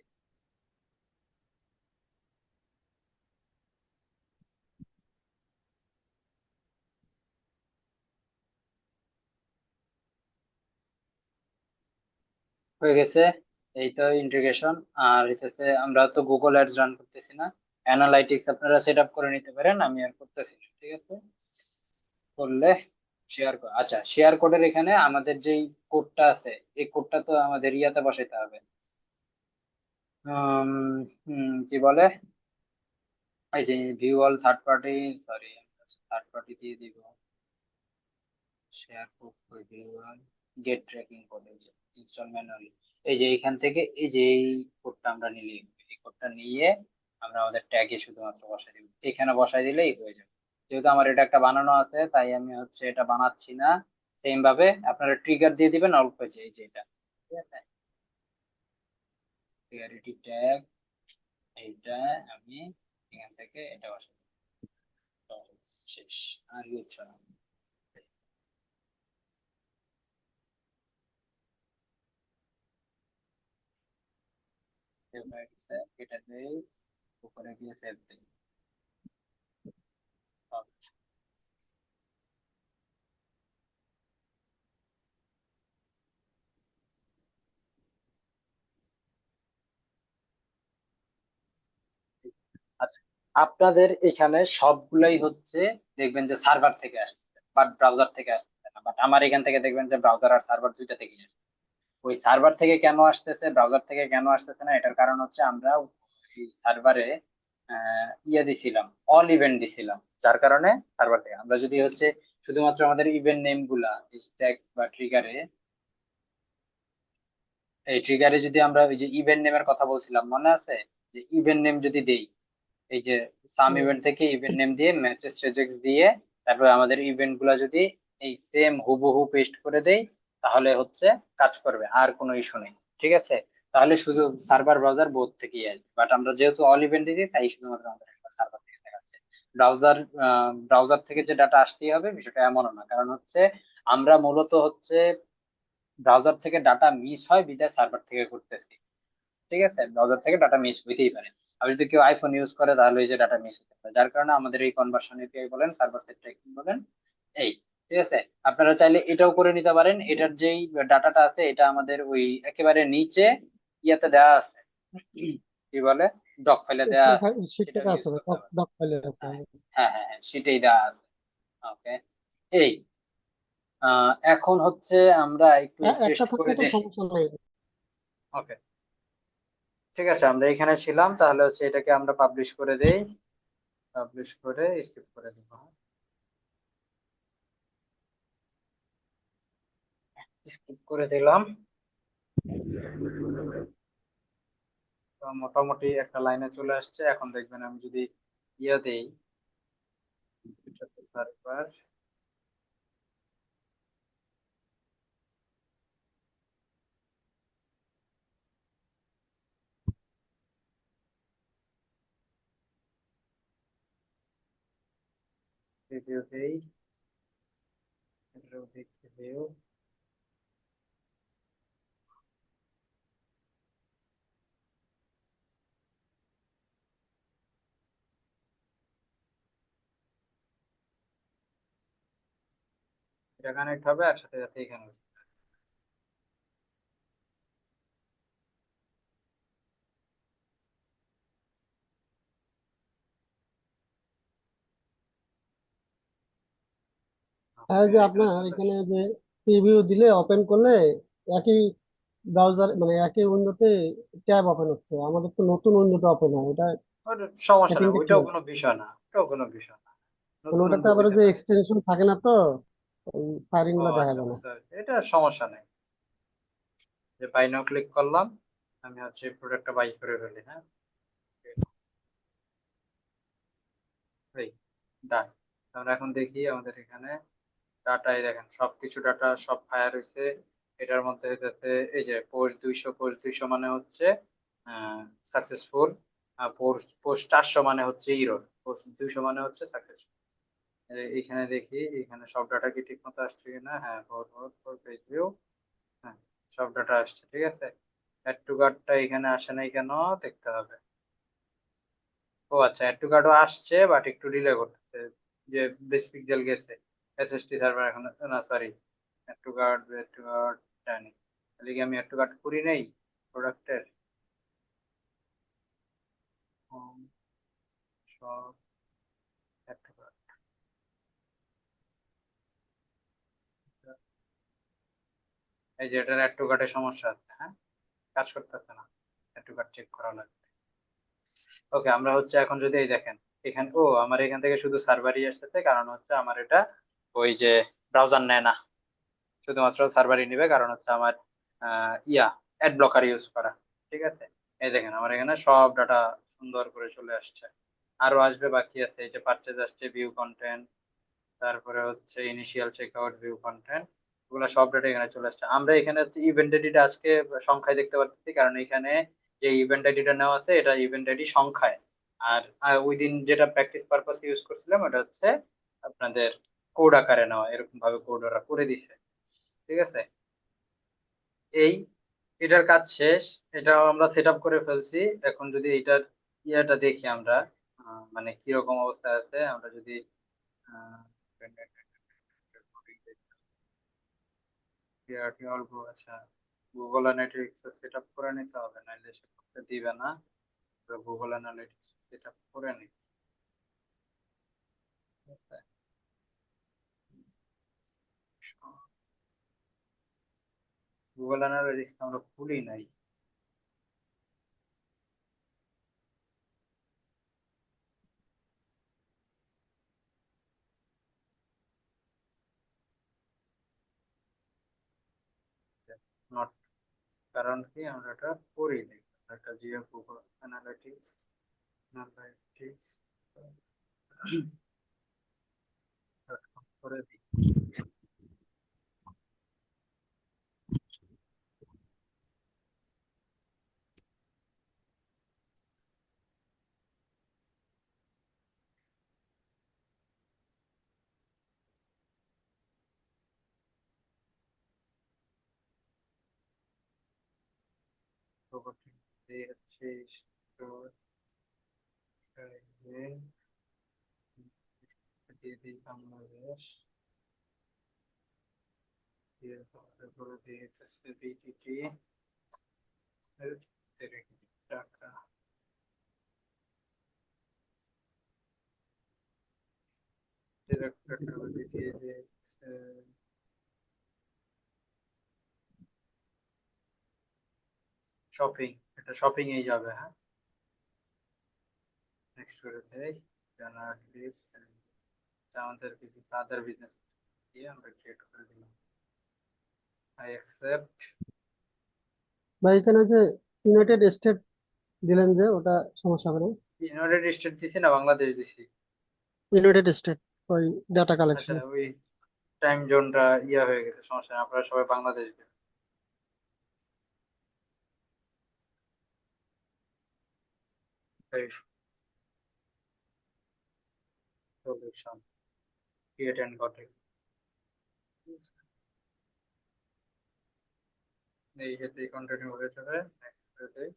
হয়ে গেছে, এই তো ইন্টিগ্রেশন। আর হইতেছে আমরা তো গুগল অ্যাডস রান করতেছি না, অ্যানালাইটিক্স আপনারা সেট আপ করে নিতে পারেন, আমি আর করতেছি না, ঠিক আছে? করলে শেয়ার, আচ্ছা শেয়ার কোডের এখানে আমাদের যেই কোডটা আছে এই কোডটা তো আমাদের ইয়াতে বসাইতে হবে। উম, কি বলে, এই যে view all third party, sorry third party দিয়ে দিব, শেয়ার কোড করে দিলাম, গেট ট্র্যাকিং কোড, এই যে ইনস্টল ম্যানুয়ালি, এই যে এইখান থেকে এই যে এই কোডটা আমরা নিলে, এই কোডটা নিয়ে আমরা আমাদের ট্যাগে শুধুমাত্র বসাই দিব, এখানে বসাই দিলেই হয়ে যাবে। যেহেতু আমার এটা একটা বানানো আছে তাই আমি হচ্ছে এটা বানাচ্ছি না। সেম ভাবে আপনারা ট্রিগার দিয়ে দিবেন অল্প, যে এই যে এটা, ঠিক আছে, প্রায়োরিটি ট্যাগ, এইটা আমি এখান থেকে এটা বসাই দিলাম। শেষ, আর কিছু না। Save by itself, এটা দেই, উপরে গিয়ে সেভ দিই। আচ্ছা, আপনাদের এখানে সবগুলাই হচ্ছে দেখবেন যে সার্ভার থেকে আসছে বাট ব্রাউজার থেকে আসছে না, বাট আমার এখান থেকে দেখবেন যে ব্রাউজার আর সার্ভার দুইটা থেকে আসছে। ওই সার্ভার থেকে কেন আসতেছে, ব্রাউজার থেকে কেন আসতেছে না, এটার কারণ হচ্ছে আমরা এই সার্ভারে ইয়ে দিছিলাম, অল ইভেন্ট দিছিলাম, যার কারণে সার্ভার থেকে আমরা যদি হচ্ছে শুধুমাত্র আমাদের ইভেন্ট নেম গুলা স্ট্যাক বা ট্রিগারে, এই ট্রিগারে যদি আমরা ওই যে ইভেন্ট নেমের কথা বলছিলাম মনে আছে, যে ইভেন্ট নেম যদি দেই, এই যে সাম হুম। ইভেন্ট থেকে ইভেন্ট নেম দিয়ে ম্যাচেস রেজেক্টস দিয়ে তারপরে আমাদের ইভেন্ট গুলা যদি এই সেম হুবহু পেস্ট করে দেই, তাহলে হচ্ছে কাজ করবে, আর কোনো ইস্যু নেই। ঠিক আছে, তাহলে শুধু সার্ভার ব্রাউজার বোথ থেকেই আসবে, বাট আমরা যেহেতু অল ইভেন্ট দিই তাই শুধুমাত্র আমাদের একটা সার্ভার থেকে দেখাচ্ছে। ব্রাউজার ব্রাউজার থেকে যে ডাটা আসতেই হবে বিষয়টা এমনও না, কারণ হচ্ছে আমরা মূলত হচ্ছে ব্রাউজার থেকে ডাটা মিস হয় বিদায় সার্ভার থেকে করতেছি। ঠিক আছে, ব্রাউজার থেকে ডাটা মিস হইতেই পারে। আর যদি কেউ আইফোন ইউজ করে তাহলে এই যে ডাটা মিস হতে পারে, যার কারণে আমাদের এই কনভার্সন এপিআই বলেন, সার্ভার সাইড ট্র্যাকিং বলেন, এই, ঠিক আছে। আপনারা চাইলে এটাও করে নিতে পারেন, এটার যেই ডাটাটা আছে এটা আমাদের ওই একেবারে নিচে ইয়াতে দেওয়া আছে, কি বলে, ডক ফাইলে দেওয়া এক্সেল আছে, ফাইল সেটা শিটটা ইউজ আছে, করতে পারেন। ডক ফাইলে আছে। হ্যাঁ হ্যাঁ হ্যাঁ হ্যাঁ, সেটাই দেওয়া আছে। ওকে, এই এখন হচ্ছে আমরা একটু একটা টেস্ট থাকলে করে তো দেখি। সমস্যা নাই। ওকে, ঠিক আছে, আমরা এখানে ছিলাম, তাহলে হচ্ছে এটাকে আমরা পাবলিশ করে দেই, পাবলিশ করে স্কিপ করে দিব, স্কিপ করে দিলাম। তো মোটামুটি একটা লাইনে চলে আসছে, এখন দেখবেন আমি যদি ইয়ে দেই, সার্ভার রিভিউ দেই, এটাও দেখতে দিও। এটা কানেক্ট হবে আর সাথে সাথে এখানে আর ওকে, যে এখানে আপনার চলে এখানে আসছে। যে প্রিভিউ দিলে ওপেন করলে একই ব্রাউজার মানে একই উইন্ডোতে ট্যাব ওপেন হচ্ছে, আমাদের তো নতুন উইন্ডোতে ওপেন হয় এটা। ওটা সমস্যা না, সেটিংটা কি ওইটাও হবে? কোনো বিষয় না, ওটাও কোনো বিষয় না, মানে নতুন ওটাতে উইন্ডো আবার হইতে যে পারে। এক্সটেনশন থাকে না তো, ওই ফায়ারিং ও গুলো দেখা আচ্ছা, যায় না। বুঝতে পারছি, এটা সমস্যা নেই। যে বাই নাও ক্লিক করলাম, আমি হচ্ছে প্রোডাক্টটা বাই করে ফেলি, হ্যাঁ, এই ডান। আমরা এখন দেখি আমাদের এখানে ডাটাই দেখেন, সবকিছু ডাটা সব ফায়ার হয়েছে। এটার মধ্যে হচ্ছে এই যে পোস্ট 200, পোস্ট 200 মানে হচ্ছে সাকসেসফুল, আর পোস্ট পোস্ট 400 মানে হচ্ছে ইরর, পোস্ট 200 মানে হচ্ছে সাকসেসফুল। এইখানে দেখি এখানে সব ডাটা কি ঠিক মতো আসছে কিনা, হ্যাঁ, four four four page view, হ্যাঁ, সব ডাটা আসছে, ঠিক আছে। অ্যাড টু কার্টটা এখানে আসে নাই কেন দেখতে হবে। ও আচ্ছা, অ্যাড টু কার্টও আসছে বাট একটু ডিলে করতেছে, যে বেস পিক্সেল গেছে, এসএসটি সার্ভার এখন, না সরি, অ্যাড টু কার্ট জানি, তাহলে কি আমি অ্যাড টু কার্ট করি নাই প্রোডাক্টের, সব অ্যাড টু কার্ট, এই যে এটার অ্যাড টু কার্টের সমস্যা আছে, হ্যাঁ, কাজ করতেছে না, অ্যাড টু কার্ট চেক করা লাগবে। ওকে, আমরা হচ্ছে এখন যদি এই দেখেন এখানে, ও আমার এখান থেকে শুধু সার্ভারই আসতেছে, কারণ হচ্ছে আমার এটা ওই যে ব্রাউজার নেয় না, শুধুমাত্র সার্ভারই নিবে, কারণ হচ্ছে আমার অ্যাড ব্লকার ইউজ করা। ঠিক আছে, এই দেখেন আমার এখানে সব ডাটা সুন্দর করে চলে আসছে। আরো আসবে, বাকি আছে। এই যে পারচেজ আসছে, ভিউ কন্টেন্ট, তারপরে হচ্ছে ইনিশিয়াল চেকআউট, ভিউ কন্টেন্ট, এগুলো সব ডেটা এখানে চলে আসছে। আমরা এখানে ইভেন্ট আইডিটা আজকে সংখ্যায় দেখতে পাচ্ছি, কারণ এখানে যে ইভেন্ট আইডিটা নেওয়া আছে এটা ইভেন্ট আইডি সংখ্যায়। আর ওই দিন যেটা প্র্যাকটিস পারপাস ইউজ করছিলাম ওটা হচ্ছে আপনাদের কোড আকারে নেওয়া, এরকম ভাবে কোড ওরা করে দিছে। ঠিক আছে, এই এটার কাজ শেষ। এটাও আমরা সেট আপ করে ফেলছি। এখন যদি এটার ইয়াটা দেখি আমরা, মানে কিরকম অবস্থা আছে, আমরা যদি আহ, PRT অল্প, আচ্ছা, গুগল অ্যানালিটিক্স সেট আপ করে নিতে হবে, নাইলে সে করতে দিবে না। গুগল অ্যানালিটিক্স সেট আপ করে নি। গুগল অ্যানালিটিক্স আমরা খুলি নাই। নট, কারণ কি আমরা এটা করি নাই। একটা জিও গুগল অ্যানালিটিক্স অ্যানালিটিক্স করে দিই। প্রপার্টি হচ্ছে store, দিয়ে দিই বাংলাদেশ, দিয়ে তারপরে দিয়ে হচ্ছে বিটিটি টাকা, ডিরেক্টর দিয়ে দিচ্ছে শপিং। এটা শপিং এই যাবে, হ্যাঁ। নেক্সট করে দেই, জানুয়ারি, আমাদের কিছু আদার বিজনেস দিয়ে আমরা ক্রিয়েট করে দিলাম। I accept. বা এখানে যে ইউনাইটেড স্টেট দিলেন যে ওটা সমস্যা হবে না? ইউনাইটেড স্টেট দিছি না বাংলাদেশ দিছি? ইউনাইটেড স্টেট ওই ডাটা আচ্ছা, কালেকশন। ওই টাইম জোনটা ইয়া হয়ে গেছে, সমস্যা নেই, আপনারা সবাই বাংলাদেশ দেন। সলিউশন ক্রিয়েট এন্ড কন্টেন্ট, এই ক্ষেত্রে কন্টিনিউ হয়ে যাবে। নেক্সট করে দেই।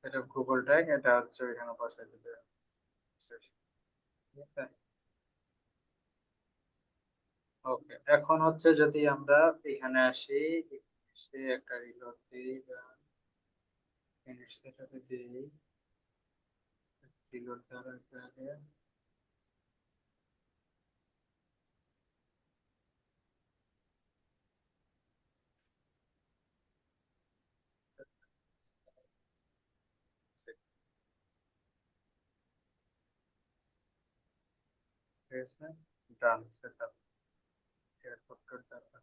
এটা গুগল ট্যাগ, এটা হচ্ছে এখানে বসাই দিতে। ঠিক আছে, ওকে। এখন হচ্ছে যদি আমরা এখানে আসি, এসে একটা রিলোড দিই বা সেটাতে দিই, রিলোড দেওয়ার আগে ঠিক আছে, ডান সেট আপ, শেয়ার করতে দরকার।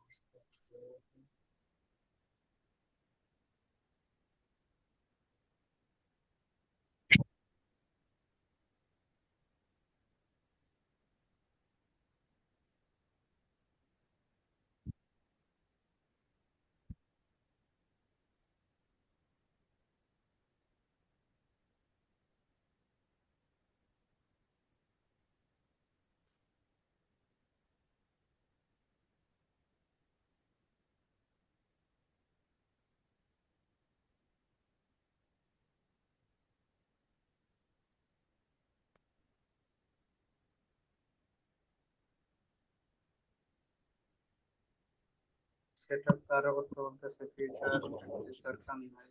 সেট আপ তারও করতে বলতেছে, ফিচার দরকার নাই।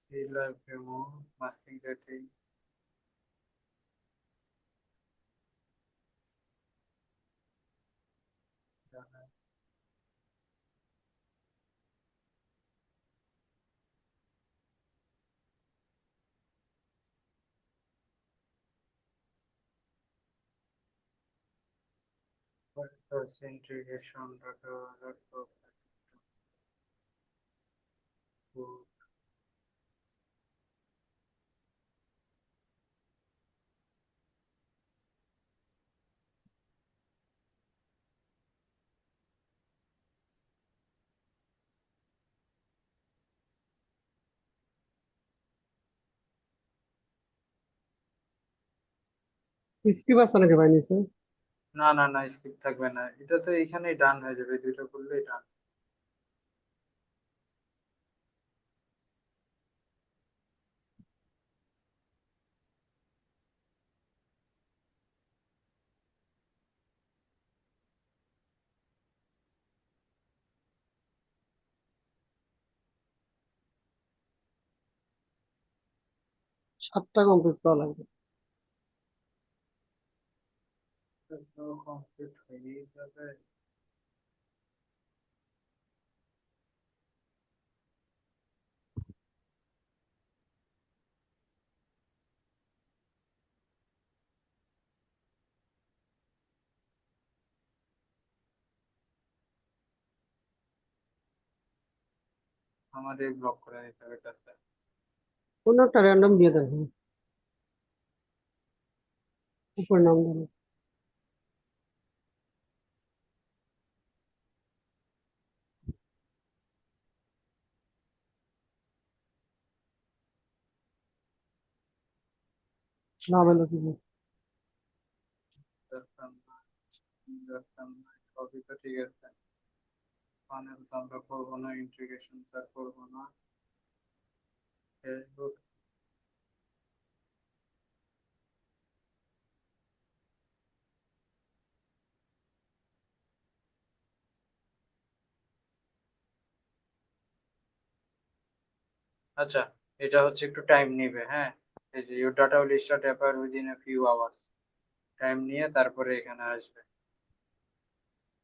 See live demo, masking setting, integration data skip আছে নাকি ভাই নিচে? না না না, স্কিপ থাকবে না, এটা তো এইখানেই ডান হয়ে যাবে, দুইটা করলেই ডান। 7টা কমপ্লিট করা লাগবে। কমপ্লিট হয়ে যাবে। আমার এই ব্লক করে নিতে হবে কাজটা। কোনো একটা র্যান্ডম দিয়ে দেন, উপর নাম দেন। নাম এলো কি? দরকার নাই, দরকার নাই, সবই তো ঠিক আছে। প্যানেল তো আমরা করবো না, ইন্টিগ্রেশন তো আর করবো না। ফেসবুক। আচ্ছা, এটা হচ্ছে একটু টাইম নিবে, হ্যাঁ। এই যে your data will start appear within a few hours, time নিয়ে তারপরে এখানে আসবে।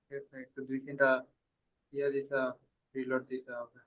ঠিক আছে, একটু দুই তিনটা ইয়ে দিতে হবে, রিলোড দিতে হবে।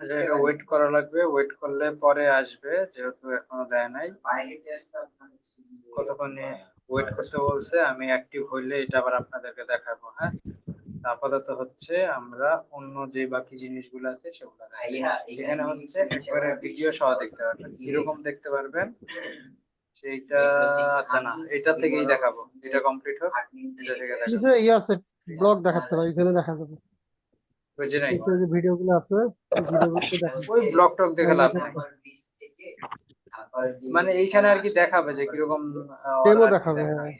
আচ্ছা, এটা ওয়েট করা লাগবে, ওয়েট করলে পরে আসবে, যেহেতু এখনো দেয় নাই। কতক্ষণ ওয়েট করতে বলছে, আমি অ্যাক্টিভ হইলে এটা আবার আপনাদেরকে দেখাবো, হ্যাঁ। তা আপাতত হচ্ছে আমরা অন্য যে বাকি জিনিসগুলো আছে সেগুলো দেখি। এখানে হচ্ছে একবারে ভিডিও সহ দেখতে পারবেন, কিরকম দেখতে পারবেন সেইটা। আচ্ছা না, এটা থেকেই দেখাবো, এটা কমপ্লিট হোক, এটা থেকে দেখাবো। নিচে ইয়ে আছে, ব্লগ দেখাচ্ছে ভাই, এখানে দেখা যাবে। বুঝি নাই। নিচে যে ভিডিও গুলো আছে, ভিডিও গুলো দেখাচ্ছে। ওই ব্লক টক দেখে হ্যাঁ, লাভ এটা নাই, মানে এইখানে আর কি দেখাবে যে কিরকম ওরা ডেমো আর কি দেখাবে, হ্যাঁ। দেখায়।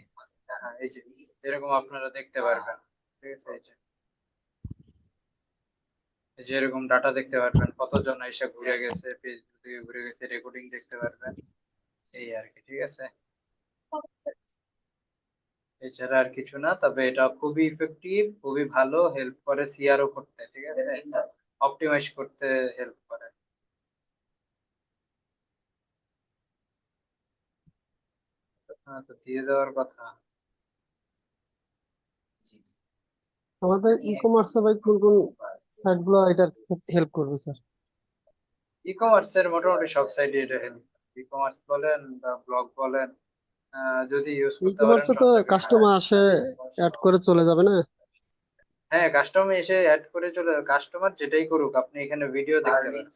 হ্যাঁ, এই যে যেরকম আপনারা দেখতে পারবেন, ঠিক আছে। এই যে এরকম ডাটা দেখতে পারবেন, কতজন এসে ঘুরে গেছে, ফেসবুক থেকে ঘুরে গেছে, রেকর্ডিং দেখতে পারবেন, এই আর কি, ঠিক আছে। এছাড়া আর কিছু না, তবে এটা খুবই ইফেক্টিভ, খুবই ভালো, হেল্প করে সিআরও করতে, ঠিক আছে, অপটিমাইজ করতে হেল্প করে। হ্যাঁ, তো দিয়ে দেওয়ার কথা। আমাদের ই কমার্সে ভাই কোন কোন সাইট গুলো এটা হেল্প করবে স্যার? ই কমার্সের মোটামুটি সব সাইডে এটা হেল্প, ই কমার্স বলেন বা ব্লগ বলেন, যদি ইউজ ই করতে পারেন কমার্সে তো সব জায়গায় ভালো। কাস্টমার আসে, অ্যাড করে চলে যাবে না? হ্যাঁ, কাস্টমার এসে অ্যাড করে চলে, কাস্টমার যেটাই করুক আপনি এখানে ভিডিও দেখতে পারবেন।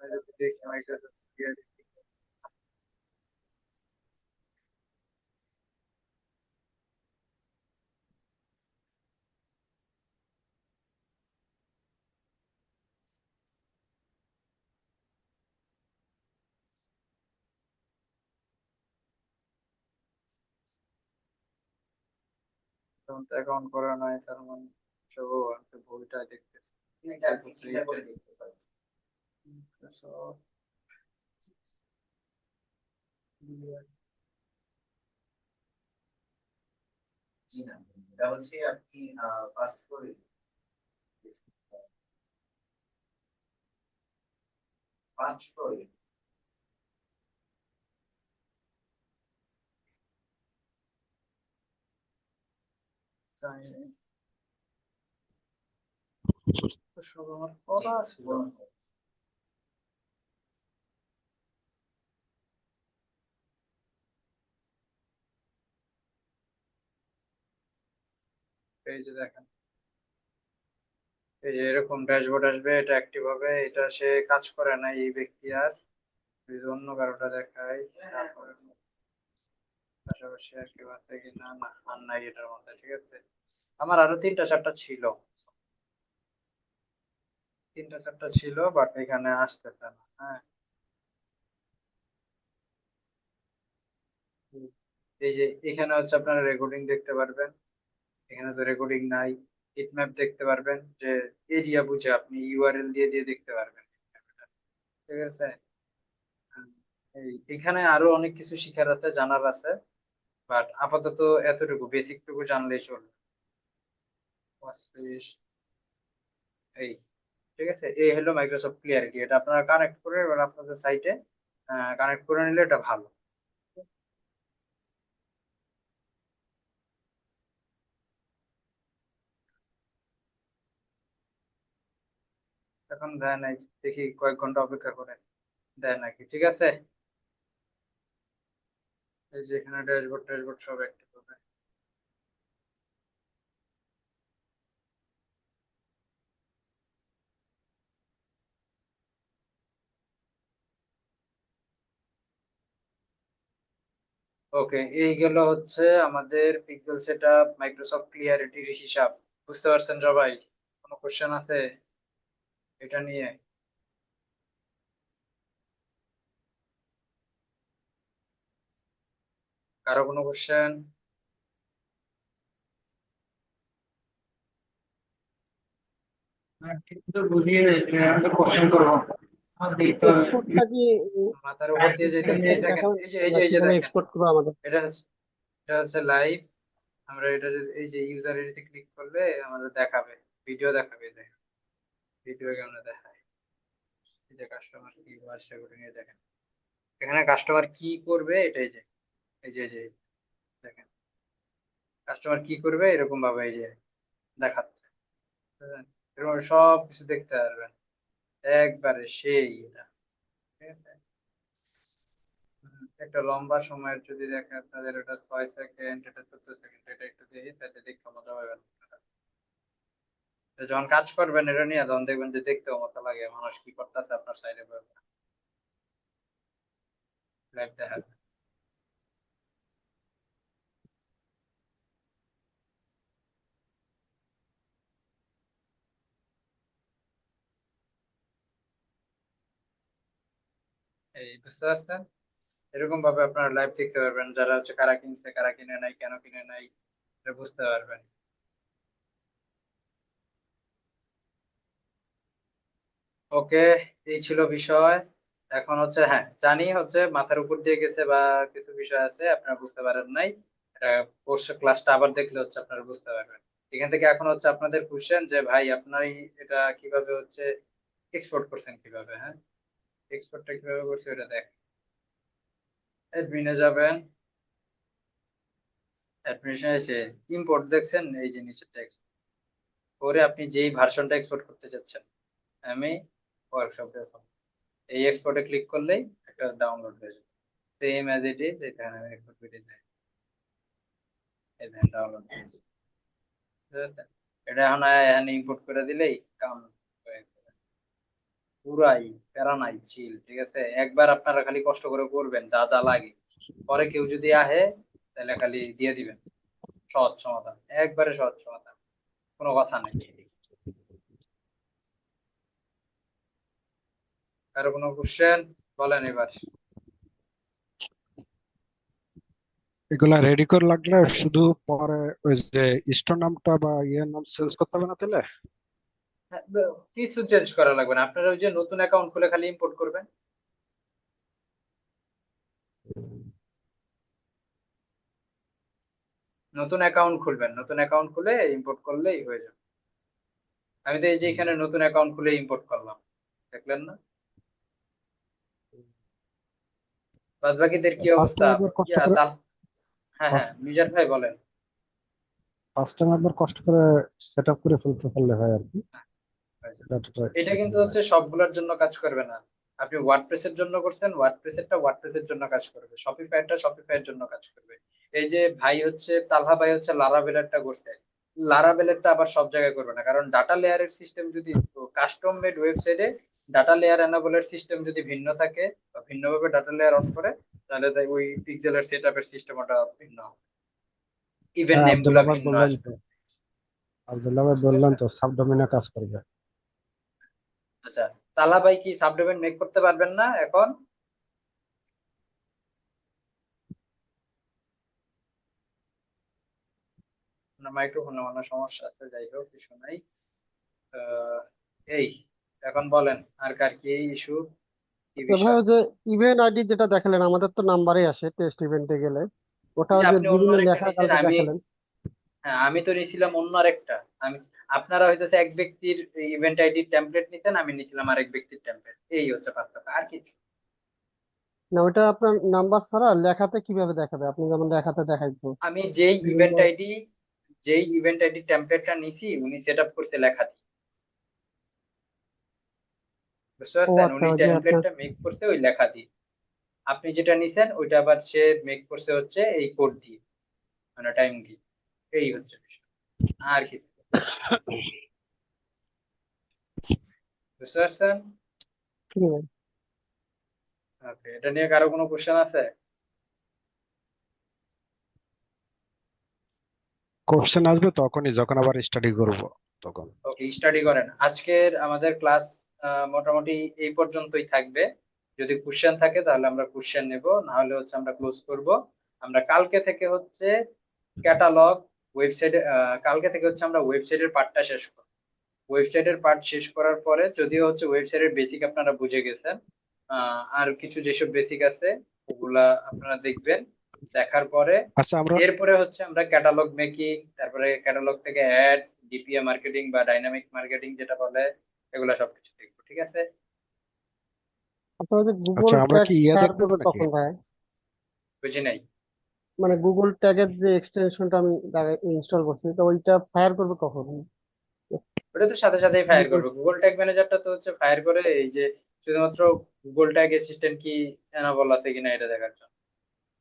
আমি যদি দেখি, আমি একটা দিয়ে দিচ্ছি। তখন তো অ্যাকাউন্ট করা নাই তার মানে। ও আমি ভুলটা দেখতেছি। এটা আপনি চিন্তা করে দেখতে পারেন। Microsoft Clear। জি না, এটা হচ্ছে আপনি ফার্স্ট করে ফার্স্ট করে তাই সব আমার করা ছিল। এই যে দেখেন, এই যে এরকম ড্যাশবোর্ড আসবে, এটা অ্যাক্টিভ হবে, এটা সে কাজ করে না এই ব্যক্তি আর। যদি অন্য কারোটা দেখাই, তারপরে পাশাপাশি আর কেউ আছে কি না, না আর নাই এটার মধ্যে, ঠিক আছে। আমার আরো তিনটা চারটা ছিল, তিনটা চারটা ছিল, বাট এখানে আসতেছে না। হ্যাঁ, এই যে এখানে হচ্ছে আপনারা রেকর্ডিং দেখতে পারবেন, এখানে তো রেকর্ডিং নাই। হিট ম্যাপ দেখতে পারবেন, যে এরিয়া বুঝে আপনি ইউআরএল দিয়ে দিয়ে দেখতে পারবেন, ঠিক আছে। হুম, এখানে আরো অনেক কিছু শিখার আছে, জানার আছে, বাট আপাতত এতটুকু বেসিক টুকু জানলেই চলবে। 35, এই, ঠিক আছে। এই হলো মাইক্রোসফট ক্লিয়ারিটি, এটা আপনারা কানেক্ট করে এবার আপনাদের সাইটে কানেক্ট করে নিলে এটা ভালো। এখন দেয় নাই, দেখি কয়েক ঘন্টা অপেক্ষা করে দেয় নাকি, ঠিক আছে। এই যে এখানে ড্যাশবোর্ড ট্যাশবোর্ড সব অ্যাক্টিভ হবে। ওকে, এই গেল হচ্ছে আমাদের পিক্সেল সেটআপ মাইক্রোসফট ক্লিয়ারিটির হিসাব। বুঝতে পারছেন সবাই? কোনো কোশ্চেন আছে এটা নিয়ে? কারো কোনো কোশ্চেন? ঠিক তো বুঝিয়ে আমি কোশ্চেন করবো, আমার দেখতে হবে। এক্সপোর্টটা কি মাথার উপর দিয়ে যেতেছে, এক্সপোর্ট দেখেন দেখাবেন এই যে এই যে না এই যে কিভাবে দেখেন, এক্সপোর্ট করবো আমাদের? এটা হচ্ছে লাইভ। আমরা এটা এই যে ইউজার এডিটে ক্লিক করলে আমাদের দেখাবে, ভিডিও দেখাবে, দেখেন ভিডিও কেমন দেখায়। এই যে কাস্টমার কি ওয়াচ রেকর্ডিং এ দেখেন, এখানে কাস্টমার কি করবে এটাই যে, এই যে দেখেন কাস্টমার কি করবে এরকম ভাবে এই যে দেখাচ্ছে, বুঝলেন? এরকম সব কিছু দেখতে পারবেন একবারে সেই এটা, ঠিক আছে। একটা লম্বা সময়ের যদি দেখেন আপনাদের, এটা 6 সেকেন্ড, এটা 14 সেকেন্ড, এটা একটু দেখি তাহলে দেখতে মজা পাবেন। তো যখন কাজ করবেন এটা নিয়ে, তখন দেখবেন যে দেখতেও মজা লাগে, মানুষ কি করতেছে আপনার সাইডে লাইভ দেখা যায়। এই বুঝতে পারছেন, এরকম ভাবে আপনারা লাইভ দেখতে পারবেন, যারা হচ্ছে কারা কিনছে কারা কিনে নাই কেন কিনে নাই, এটা বুঝতে পারবেন। ওকে, এই ছিল বিষয়। এখন হচ্ছে, হ্যাঁ জানি হচ্ছে মাথার উপর দিয়ে গেছে বা কিছু বিষয় আছে আপনারা বুঝতে পারেন নাই, এটা কোর্সের ক্লাসটা আবার দেখলে হচ্ছে আপনারা বুঝতে পারবেন। এখান থেকে এখন হচ্ছে আপনাদের কোশ্চেন যে ভাই আপনার এটা কিভাবে হচ্ছে এক্সপোর্ট করছেন, কিভাবে, হ্যাঁ এক্সপোর্টটা কিভাবে করছে এটা দেখ। অ্যাডমিনে যাবেন, অ্যাডমিশনে এসে ইম্পোর্ট দেখছেন, এই জিনিসের টেক্সট করে আপনি যেই ভার্সনটা এক্সপোর্ট করতে চাচ্ছেন, আমি ওয়ার্কশপ এই এক্সপোর্টে ক্লিক করলেই একটা ডাউনলোড হয়ে যাবে, সেম অ্যাজ ইট ইজ। এখানে আমি এক্সপোর্ট ভিডিও দেয়, এই দেখেন ডাউনলোড হয়েছে, বুঝতে পারছেন? এটা এখন এখানে ইম্পোর্ট করে দিলেই কাম হয়ে যাবে। পুরাই প্যারা নাই, চিল, ঠিক আছে। একবার আপনারা খালি কষ্ট করে করবেন যা যা লাগে, পরে কেউ যদি আহে তাহলে খালি দিয়ে দিবেন। সহজ সমাধান, একবারে সহজ সমাধান, কোনো কথা নেই। কারো কোনো কোশ্চেন বলেন এবার। এগুলা রেডি করে লাগলে শুধু পরে ওই যে স্টোর নামটা বা ইয়ের নাম চেঞ্জ করতে হবে না তাহলে? হ্যাঁ, কিছু চেঞ্জ করা লাগবে না, আপনারা ওই যে নতুন অ্যাকাউন্ট খুলে খালি ইম্পোর্ট করবেন। নতুন অ্যাকাউন্ট খুলবেন, নতুন অ্যাকাউন্ট খুলে ইম্পোর্ট করলেই হয়ে যাবে। আমি তো এই যে এখানে নতুন অ্যাকাউন্ট খুলে ইম্পোর্ট করলাম, দেখলেন না? বাদ বাকিদের কি ফার্স্ট অবস্থা? টাইম একবার কষ্ট ইয়া করে তা হ্যাঁ হ্যাঁ, মিজান ভাই বলেন। ফার্স্ট টাইম একবার কষ্ট করে সেট আপ করে ফেলতে পারলে হয় আর কি। এটা কিন্তু হচ্ছে সবগুলোর জন্য কাজ করবে না। আপনি ওয়ার্ডপ্রেস এর জন্য করছেন, ওয়ার্ডপ্রেস এর জন্য কাজ করবে, শপিফাই এর জন্য কাজ করবে। এই যে ভাই হচ্ছে তালহা ভাই হচ্ছে লারাভেলেরটা করছে, লারাভেলেরটা আবার সব জায়গায় করবে না, কারণ ডাটা লেয়ারের সিস্টেম যদি কাস্টম মেড ওয়েবসাইটে ডাটা লেয়ার এনাবলের সিস্টেম যদি ভিন্ন থাকে বা ভিন্নভাবে ডাটা লেয়ার অন করে, তাহলে তাই ওই পিক্সেলের সেটআপের সিস্টেম ওটা ভিন্ন হবে, ইভেন্ট হ্যাঁ, নেম গুলা ভিন্ন আসবে। আব্দুল্লাহ ভাই বুঝতে বললেন পারছেন? তো সাবডোমেনে কাজ করবে। আচ্ছা, তালহা ভাই কি সাবডোমেন মেক করতে পারবেন না এখন? মাইক্রোফোনে মনে সমস্যা আছে, যাই হোক কিছু নাই। আহ, এই এখন বলেন, আর কার কি ইস্যু, কি তো ভাই বিষয়? ওই যে ইভেন্ট আইডি যেটা দেখালেন, আমাদের তো নাম্বারই আসে টেস্ট ইভেন্টে গেলে, ওই ওটাও যে যে আপনি অন্য বিভিন্ন আরেকটা লেখা নিয়েছেন, কালকে আমি দেখালেন। হ্যাঁ আমি তো নিয়েছিলাম অন্য আরেকটা। আমি, আপনারা হইতেছে এক ব্যক্তির ইভেন্ট আইডি টেমপ্লেট নিতেন, আমি নিয়েছিলাম আরেক ব্যক্তির টেমপ্লেট, এই হচ্ছে পার্থক্য, আর কিছু। না, ওইটা আপনার নাম্বার ছাড়া লেখাতে কিভাবে দেখাবে? আপনি যেমন লেখাতে দেখাইতো আমি যেই বিভিন্ন। ইভেন্ট আইডি টেমপ্লেটটা নিছি, উনি সেট আপ করতে লেখা দিই, বুঝতে ও পারছেন? আচ্ছা, উনি ওই যে আপনার। টেমপ্লেটটা মেক করতে ওই লেখা দিই। আপনি যেটা নিছেন ওইটা আবার সে মেক করছে হচ্ছে এই কোড দিয়ে, মানে টাইম দিয়ে। এই হচ্ছে বিষয়, আর কিছু না। বুঝতে পারছেন? ঠিক আছে। ওকে, এটা নিয়ে কারো কোনো কোশ্চেন আছে? কোশ্চেন আসবে তখনই যখন আবার স্টাডি করব তখন। ওকে, স্টাডি করেন। আজকের আমাদের ক্লাস মোটামুটি এই পর্যন্তই থাকবে। যদি কোশ্চেন থাকে তাহলে আমরা কোশ্চেন নেব, না হলে হচ্ছে আমরা ক্লোজ করব। আমরা কালকে থেকে হচ্ছে ক্যাটালগ ওয়েবসাইটে, কালকে থেকে হচ্ছে আমরা ওয়েবসাইটের পার্টটা শেষ করব। ওয়েবসাইটের পার্ট শেষ করার পরে যদিও হচ্ছে ওয়েবসাইটের বেসিক আপনারা বুঝে গেছেন, আর কিছু যেসব বেসিক আছে ওগুলা আপনারা দেখবেন, দেখার পরে আচ্ছা, আমরা এরপরে হচ্ছে আমরা ক্যাটালগ মেকিং, তারপরে ক্যাটালগ থেকে অ্যাড, ডিপিএ মার্কেটিং বা ডাইনামিক মার্কেটিং যেটা বলে, এগুলা সবকিছু দেখবো, ঠিক আছে? আচ্ছা, ওই যে গুগল আচ্ছা আমরা ট্যাগ কি ইয়ে ফায়ার দেখবো করবে নাকি? কখন ভাই? বুঝি নাই। মানে গুগল ট্যাগের যে এক্সটেনশনটা আমি ইনস্টল করছি, তো ওইটা ফায়ার করবে কখন? ওটা তো সাথে সাথেই ফায়ার করবে, গুগল ট্যাগ ম্যানেজারটা তো হচ্ছে ফায়ার করে এই যে শুধুমাত্র গুগল ট্যাগ অ্যাসিস্ট্যান্ট কি এনাবল আছে কিনা এটা দেখার জন্য।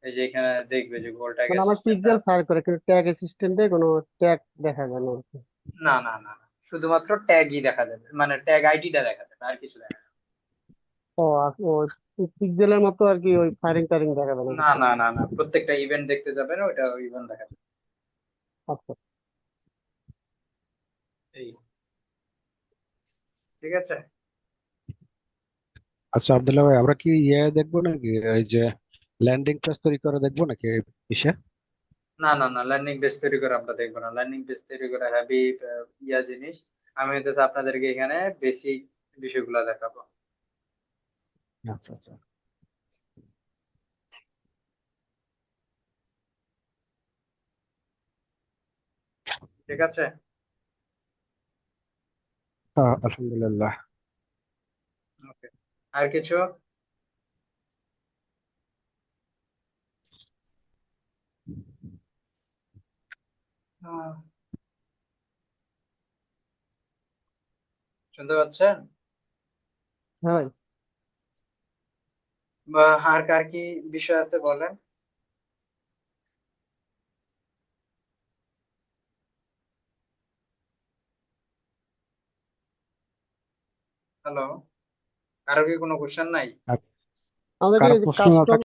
এই যে এখানে দেখবে যে গুগল ট্যাগ মানে আমার অ্যাসিস্ট্যান্ট পিক্সেল আছে। ফায়ার করে, কিন্তু ট্যাগ অ্যাসিস্ট্যান্টে কোনো ট্যাগ দেখা যায় না আর কি। না না না না, শুধুমাত্র ট্যাগই দেখা যাবে, মানে ট্যাগ আইডিটা দেখা যাবে, আর কিছু দেখা যাবে ও ও পিক্সেলের মতো আর কি, ওই ফায়ারিং টায়ারিং দেখাবে না না। কিছু? না না না, প্রত্যেকটা ইভেন্ট দেখতে যাবে না, ওইটা ইভেন্ট দেখা যাবে। আচ্ছা। এই, ঠিক আছে। আচ্ছা আব্দুল্লাহ ভাই, আমরা কি ইয়ে দেখবো নাকি, এই যে ল্যান্ডিং পেজ তৈরি করে দেখবো নাকি ইসে? না না না, লার্নিং বেস তৈরি করে আমরা দেখবো না, লার্নিং বেস তৈরি করে হ্যাভি ইয়া জিনিস। আমি হচ্ছে আপনাদেরকে এখানে বেসিক বিষয়গুলো দেখাবো, আচ্ছা আচ্ছা। ঠিক আছে? আলহামদুলিল্লাহ। ওকে, আর কিছু? আহ, শুনতে পাচ্ছেন? হ্যাঁ ভাই। বা আর কার কি বিষয় আছে বলেন। হ্যালো, কারো কি কোনো কোশ্চেন নাই? আমাদের কারো এই যে প্রশ্ন কাস্টম থাকে